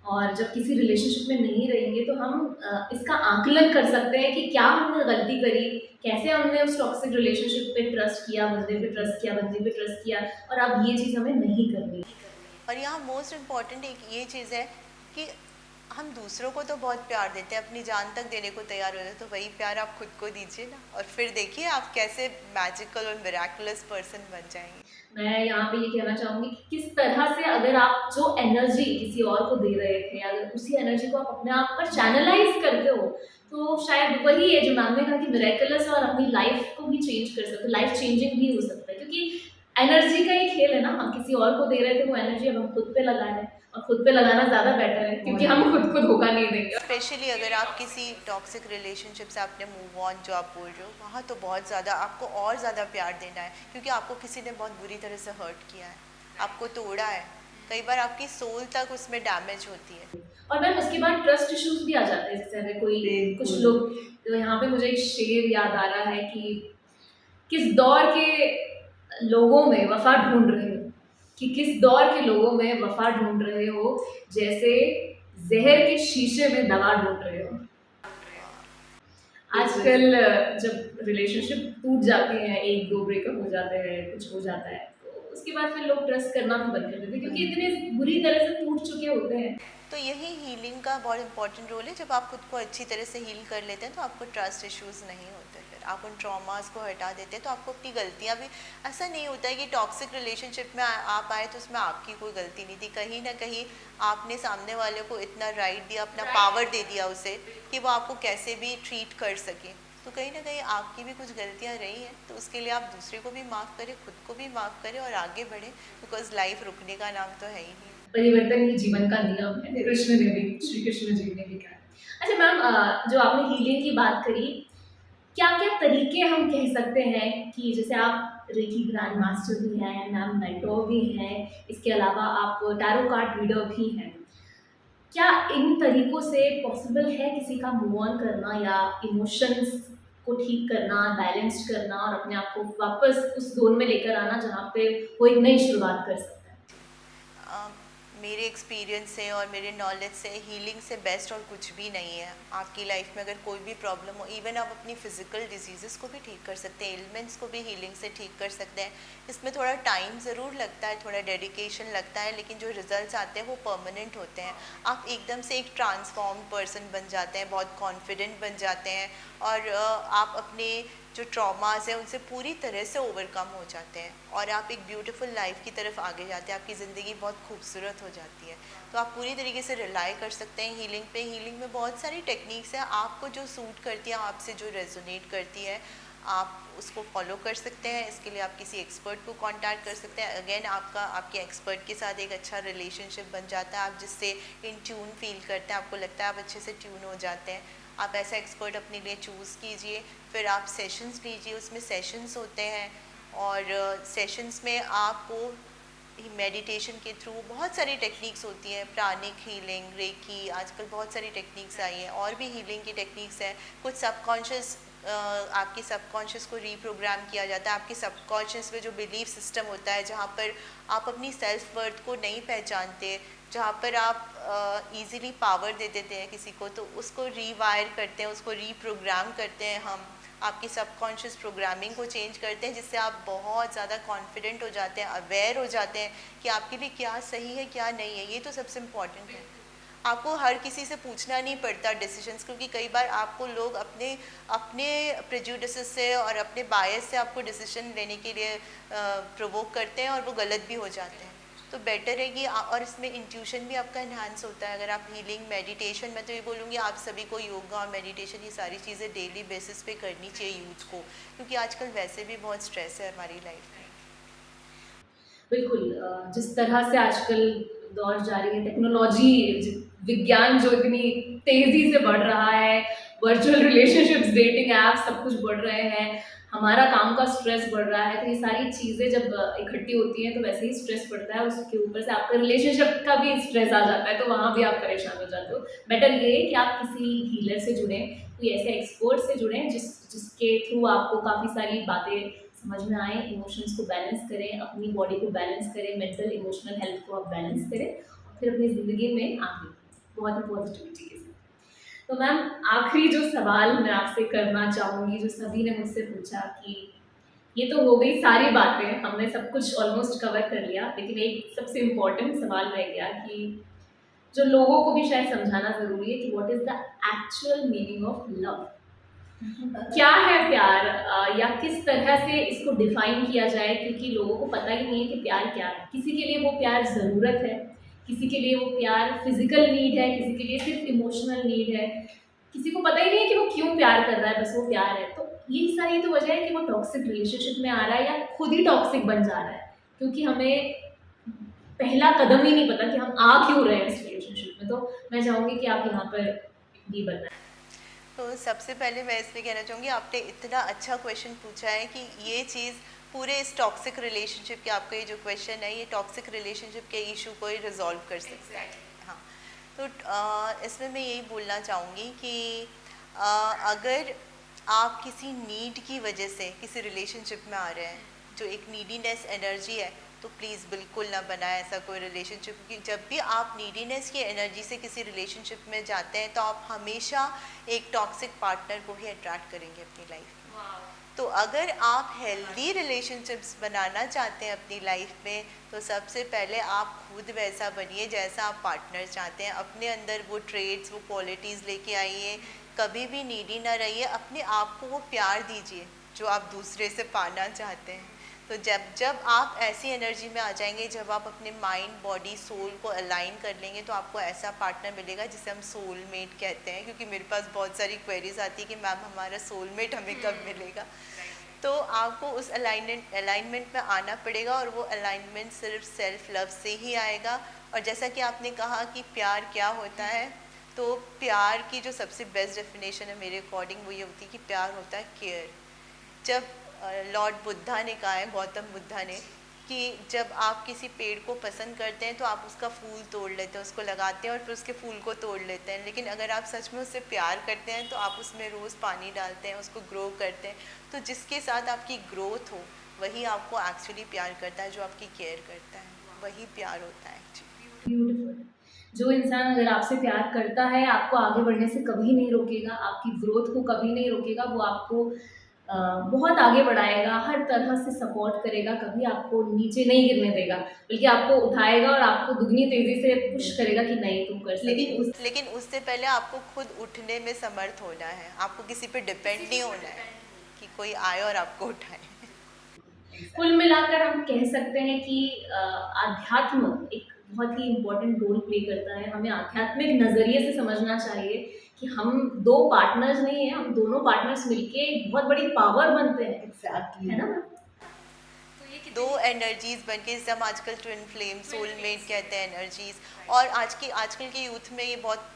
Speaker 1: और जब किसी रिलेशनशिप में नहीं रहेंगे, तो हम इसका आकलन कर सकते हैं कि क्या हमने गलती करी, कैसे हमने उस टॉक्सिक रिलेशनशिप पे ट्रस्ट किया, बंदे पे ट्रस्ट किया, बंदी पे ट्रस्ट किया, और अब ये चीज़ हमें नहीं करनी।
Speaker 2: और यहाँ मोस्ट इम्पॉर्टेंट एक ये चीज़ है कि हम दूसरों को तो बहुत प्यार देते हैं, अपनी जान तक देने को तैयार हो जाते हैं, तो वही प्यार आप खुद को दीजिए ना, और फिर देखिए आप कैसे मैजिकल और मिराकुलस पर्सन बन जाएंगे।
Speaker 1: मैं यहाँ पे ये कहना चाहूँगी कि किस तरह से अगर आप जो एनर्जी किसी और को दे रहे थे, अगर उसी एनर्जी को आप अपने आप पर चैनलाइज करते हो, तो शायद वही है जो मैम ने कहा कि मिरेकलस, और अपनी लाइफ को भी चेंज कर सकते हो, लाइफ चेंजिंग भी हो सकता है। क्योंकि एनर्जी का ही खेल है ना, हम किसी और को दे रहे थे वो एनर्जी, अब हम खुद पे लगा रहे हैं, और खुद पे लगाना ज़्यादा बेटर है, क्योंकि हम खुद को धोखा नहीं देंगे।
Speaker 2: स्पेशली अगर आप किसी टॉक्सिक रिलेशनशिप से आपने मूव ऑन, जो आप बोल रहे हो, वहाँ तो बहुत ज़्यादा आपको और ज़्यादा प्यार देना है, क्योंकि आपको किसी ने बहुत बुरी तरह से हर्ट किया है, आपको तोड़ा है। कई बार आपकी सोल तक उसमें डैमेज होती है।
Speaker 1: और मैम उसके बाद ट्रस्ट इश्यूज भी आ जाते हैं। जैसे अगर कोई कुछ लोग, तो यहाँ पे मुझे एक शेर याद आ रहा है कि किस दौर के लोगों में वफा ढूंढ रहे हो, कि किस दौर के लोगों में वफा ढूंढ रहे हो, जैसे जहर के शीशे में दवा ढूंढ रहे हो। आजकल जब रिलेशनशिप टूट जाते हैं, एक दो ब्रेकअप हो जाते हैं, कुछ हो जाता है, तो उसके बाद फिर लोग ट्रस्ट करना भी बंद कर देते हैं, क्योंकि इतने बुरी तरह से टूट चुके होते हैं।
Speaker 2: तो यही हीलिंग का बहुत इंपॉर्टेंट रोल है। जब आप खुद को अच्छी तरह से हील कर लेते हैं तो आपको ट्रस्ट इश्यूज नहीं होते, फिर आप उन ट्रॉमास को हटा देते हैं, तो आपको अपनी गलतियाँ भी, ऐसा नहीं होता है कि टॉक्सिक रिलेशनशिप में आप आए तो उसमें आपकी कोई गलती नहीं थी। कहीं ना कहीं आपने सामने वाले को इतना राइट दिया, अपना पावर दे दिया उसे, कि वो आपको कैसे भी ट्रीट कर सके। तो कहीं ना कहीं आपकी भी कुछ गलतियाँ रही हैं, तो उसके लिए आप दूसरे को भी माफ़ करें, खुद को भी माफ़ करें और आगे बढ़ें, बिकॉज लाइफ रुकने का नाम तो है ही नहीं।
Speaker 1: परिवर्तन ही जीवन का नियम है, कृष्ण ने भी, श्री कृष्ण जी ने भी कहा। अच्छा मैम, जो आपने हीलिंग की बात करी, क्या क्या तरीके हम कह सकते हैं कि जैसे आप रेकी ग्रैंड मास्टर भी हैं, मैम मेंटोर भी हैं, इसके अलावा आप टैरो कार्ड रीडर भी हैं, क्या इन तरीकों से पॉसिबल है किसी का मूव ऑन करना, या इमोशंस को ठीक करना, बैलेंस करना, और अपने आप को वापस उस जोन में लेकर आना जहाँ पे वो एक नई शुरुआत कर सकता है?
Speaker 2: मेरे एक्सपीरियंस से और मेरे नॉलेज से हीलिंग से बेस्ट और कुछ भी नहीं है। आपकी लाइफ में अगर कोई भी प्रॉब्लम हो, इवन आप अपनी फिजिकल डिजीज़ को भी ठीक कर सकते हैं, एलिमेंट्स को भी हीलिंग से ठीक कर सकते हैं। इसमें थोड़ा टाइम ज़रूर लगता है, थोड़ा डेडिकेशन लगता है, लेकिन जो रिजल्ट्स आते हैं वो परमानेंट होते हैं। आप एकदम से एक ट्रांसफॉर्म पर्सन बन जाते हैं, बहुत कॉन्फिडेंट बन जाते हैं, और आप अपने जो ट्रॉमास हैं उनसे पूरी तरह से ओवरकम हो जाते हैं, और आप एक ब्यूटीफुल लाइफ की तरफ आगे जाते हैं। आपकी ज़िंदगी बहुत खूबसूरत हो जाती है। तो आप पूरी तरीके से रिलाई कर सकते हैं हीलिंग पे। हीलिंग में बहुत सारी टेक्निक्स हैं, आपको जो सूट करती है, आपसे जो रेजोनेट करती है, आप उसको फॉलो कर सकते हैं। इसके लिए आप किसी एक्सपर्ट को कांटेक्ट कर सकते हैं। अगेन आपके एक्सपर्ट के साथ एक अच्छा रिलेशनशिप बन जाता है, आप जिससे इन ट्यून फील करते हैं, आपको लगता है आप अच्छे से ट्यून हो जाते हैं। आप ऐसा एक्सपर्ट अपने लिए चूज़ कीजिए, फिर आप सेशंस लीजिए, उसमें सेशंस होते हैं, और सेशंस में आपको मेडिटेशन के थ्रू बहुत सारी टेक्निक्स होती हैं, प्राणिक हीलिंग, रेकी, आजकल बहुत सारी टेक्निक्स आई हैं, और भी हीलिंग की टेक्निक्स हैं। कुछ सबकॉन्शियस, आपके सबकॉन्शियस को रीप्रोग्राम किया जाता है। आपके सबकॉन्शियस में जो बिलीफ सिस्टम होता है, जहाँ पर आप अपनी सेल्फ वर्थ को नहीं पहचानते, जहाँ पर आप इजीली पावर दे देते हैं किसी को, तो उसको रीवायर करते हैं, उसको रीप्रोग्राम करते हैं हम। आपकी सबकॉन्शियस प्रोग्रामिंग को चेंज करते हैं, जिससे आप बहुत ज़्यादा कॉन्फिडेंट हो जाते हैं, अवेयर हो जाते हैं कि आपके लिए क्या सही है क्या नहीं है। ये तो सबसे इम्पॉर्टेंट है। आपको हर किसी से पूछना नहीं पड़ता डिसीजंस, क्योंकि कई बार आपको लोग अपने अपने प्रेजुडिसेस से और अपने बायस से आपको डिसीजन लेने के लिए प्रोवोक करते हैं, और वो गलत भी हो जाते हैं। तो बेटर है कि और इसमें इंट्यूशन भी आपका इन्हांस होता है। अगर आप हीलिंग, मेडिटेशन, मैं तो ये बोलूँगी आप सभी को योगा और मेडिटेशन, ये सारी चीज़ें डेली बेसिस पे करनी चाहिए यूथ को, क्योंकि आजकल वैसे भी बहुत स्ट्रेस है हमारी लाइफ में।
Speaker 1: बिल्कुल। जिस तरह से आजकल दौर जा रही है, टेक्नोलॉजी, विज्ञान जो इतनी तेज़ी से बढ़ रहा है, वर्चुअल रिलेशनशिप्स, डेटिंग ऐप्स, सब कुछ बढ़ रहे हैं, हमारा काम का स्ट्रेस बढ़ रहा है, तो ये सारी चीज़ें जब इकट्ठी होती हैं तो वैसे ही स्ट्रेस बढ़ता है, उसके ऊपर से आपका रिलेशनशिप का भी स्ट्रेस आ जाता है, तो वहाँ भी आप परेशान हो जाते हो। बेटर ये है कि आप किसी हीलर से जुड़ें, कोई ऐसे एक्सपर्ट से जुड़ें जिसके थ्रू आपको काफ़ी सारी बातें समझ में आए, इमोशंस को बैलेंस करें, अपनी बॉडी को बैलेंस करें, मेंटल इमोशनल हेल्थ को आप बैलेंस करें, और फिर अपनी ज़िंदगी में आगे बहुत ही पॉजिटिविटी के साथ। तो मैम, आखिरी जो सवाल मैं आपसे करना चाहूँगी, जो सभी ने मुझसे पूछा, कि ये तो हो गई सारी बातें, हमने सब कुछ ऑलमोस्ट कवर कर लिया, लेकिन एक सबसे इम्पोर्टेंट सवाल रह गया कि जो लोगों को भी शायद समझाना ज़रूरी है कि what is the actual meaning of love. क्या है प्यार, या किस तरह से इसको डिफाइन किया जाए, क्योंकि लोगों को पता ही नहीं है कि प्यार क्या है। किसी के लिए वो प्यार ज़रूरत है, किसी के लिए वो प्यार फिजिकल नीड है, किसी के लिए सिर्फ इमोशनल नीड है, किसी को पता ही नहीं है कि वो क्यों प्यार कर रहा है, बस वो प्यार है। तो यही सारी तो वजह है कि वो टॉक्सिक रिलेशनशिप में आ रहा है या खुद ही टॉक्सिक बन जा रहा है, क्योंकि हमें पहला कदम ही नहीं पता कि हम आ क्यों रहे हैं इस रिलेशनशिप में। तो मैं चाहूँगी कि आप यहाँ पर ये बताएं।
Speaker 2: तो सबसे पहले मैं इसलिए कहना चाहूँगी, आपने इतना अच्छा क्वेश्चन पूछा है कि ये चीज़ पूरे इस टॉक्सिक रिलेशनशिप के, आपका ये जो क्वेश्चन है, ये टॉक्सिक रिलेशनशिप के इशू को ही रिजॉल्व कर सकता है। हाँ, तो इसमें मैं यही बोलना चाहूँगी कि अगर आप किसी नीड की वजह से किसी रिलेशनशिप में आ रहे हैं, जो एक नीडीनेस एनर्जी है, तो प्लीज़ बिल्कुल ना बनाएं ऐसा कोई रिलेशनशिप, क्योंकि जब भी आप नीडीनेस की एनर्जी से किसी रिलेशनशिप में जाते हैं, तो आप हमेशा एक टॉक्सिक पार्टनर को ही अट्रैक्ट करेंगे अपनी लाइफ में। तो अगर आप हेल्दी रिलेशनशिप्स बनाना चाहते हैं अपनी लाइफ में, तो सबसे पहले आप खुद वैसा बनिए जैसा आप पार्टनर चाहते हैं। अपने अंदर वो ट्रेड्स, वो क्वालिटीज़ लेके आइए, कभी भी नीडी ना रहिए, अपने आप को वो प्यार दीजिए जो आप दूसरे से पाना चाहते हैं। तो जब आप ऐसी एनर्जी में आ जाएंगे, जब आप अपने माइंड, बॉडी, सोल को अलाइन कर लेंगे, तो आपको ऐसा पार्टनर मिलेगा जिसे हम सोलमेट कहते हैं। क्योंकि मेरे पास बहुत सारी क्वेरीज आती है कि मैम हमारा सोलमेट हमें कब मिलेगा। तो आपको उस अलाइनमेंट में आना पड़ेगा, और वो अलाइनमेंट सिर्फ सेल्फ लव से ही आएगा। और जैसा कि आपने कहा कि प्यार क्या होता है, तो प्यार की जो सबसे बेस्ट डेफिनेशन है मेरे अकॉर्डिंग, वो ये होती है कि प्यार होता है केयर। जब लॉर्ड बुद्धा ने कहा है, गौतम बुद्धा ने, कि जब आप किसी पेड़ को पसंद करते हैं तो आप उसका फूल तोड़ लेते हैं, उसको लगाते हैं और फिर उसके फूल को तोड़ लेते हैं। लेकिन अगर आप सच में उससे प्यार करते हैं तो आप उसमें रोज़ पानी डालते हैं, उसको ग्रो करते हैं। तो जिसके साथ आपकी ग्रोथ हो, वही आपको एक्चुअली प्यार करता है, जो आपकी केयर करता है, वही प्यार होता है एक्चुअली।
Speaker 1: ब्यूटीफुल। जो इंसान अगर आपसे प्यार करता है, आपको आगे बढ़ने से कभी नहीं रोकेगा, आपकी ग्रोथ को कभी नहीं रोकेगा, वो आपको बहुत आगे बढ़ाएगा, हर तरह से सपोर्ट करेगा, कभी आपको नीचे नहीं गिरने देगा, बल्कि आपको उठाएगा और आपको दुगनी तेज़ी से पुश करेगा कि नहीं, तुम कर सकते हो।
Speaker 2: लेकिन उससे पहले आपको खुद उठने में समर्थ होना है। आपको किसी पे डिपेंड नहीं होना है कि कोई आए और आपको उठाए।
Speaker 1: कुल मिलाकर हम कह सकते हैं कि आध्यात्म एक बहुत ही इम्पोर्टेंट रोल प्ले करता है। हमें आध्यात्मिक नज़रिए से समझना चाहिए कि हम दो पार्टनर्स नहीं हैं, हम दोनों पार्टनर्स मिलके एक बहुत बड़ी पावर बनते हैं।
Speaker 2: एग्जैक्टली,
Speaker 1: है ना?
Speaker 2: दो एनर्जीज बन के, जैसे हम आजकल ट्विन फ्लेम, सोलमेट कहते हैं एनर्जीज। और आजकल के यूथ में ये बहुत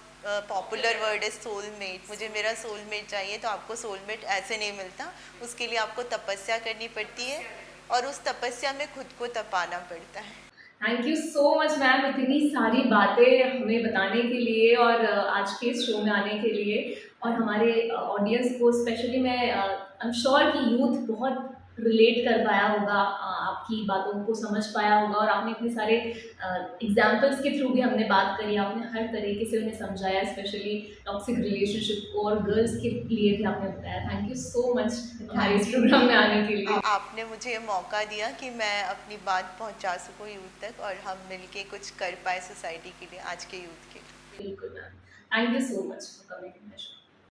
Speaker 2: पॉपुलर वर्ड है सोलमेट। मुझे मेरा सोलमेट चाहिए, तो आपको सोलमेट ऐसे नहीं मिलता, उसके लिए आपको तपस्या करनी पड़ती है, और उस तपस्या में खुद को तपाना पड़ता है।
Speaker 1: Thank you so much ma'am इतनी सारी बातें हमें बताने के लिए और आज के इस शो में आने के लिए और हमारे ऑडियंस को स्पेशली मैं आई एम श्योर कि यूथ बहुत रिलेट कर पाया होगा, आपकी बातों को समझ पाया होगा और आपने इतने सारे एग्जाम्पल्स के थ्रू भी हमने बात करी, आपने हर तरीके से उन्हें समझाया, स्पेशली टॉक्सिक रिलेशनशिप को और गर्ल्स के लिए भी आपने बताया। थैंक यू सो मच हमारे इस प्रोग्राम में आने के लिए।
Speaker 2: आपने मुझे ये मौका दिया कि मैं अपनी बात पहुंचा सकूं यूथ तक और हम मिलके कुछ कर पाए सोसाइटी के लिए, आज के यूथ के लिए।
Speaker 1: बिल्कुल ma'am, thank you so much for coming.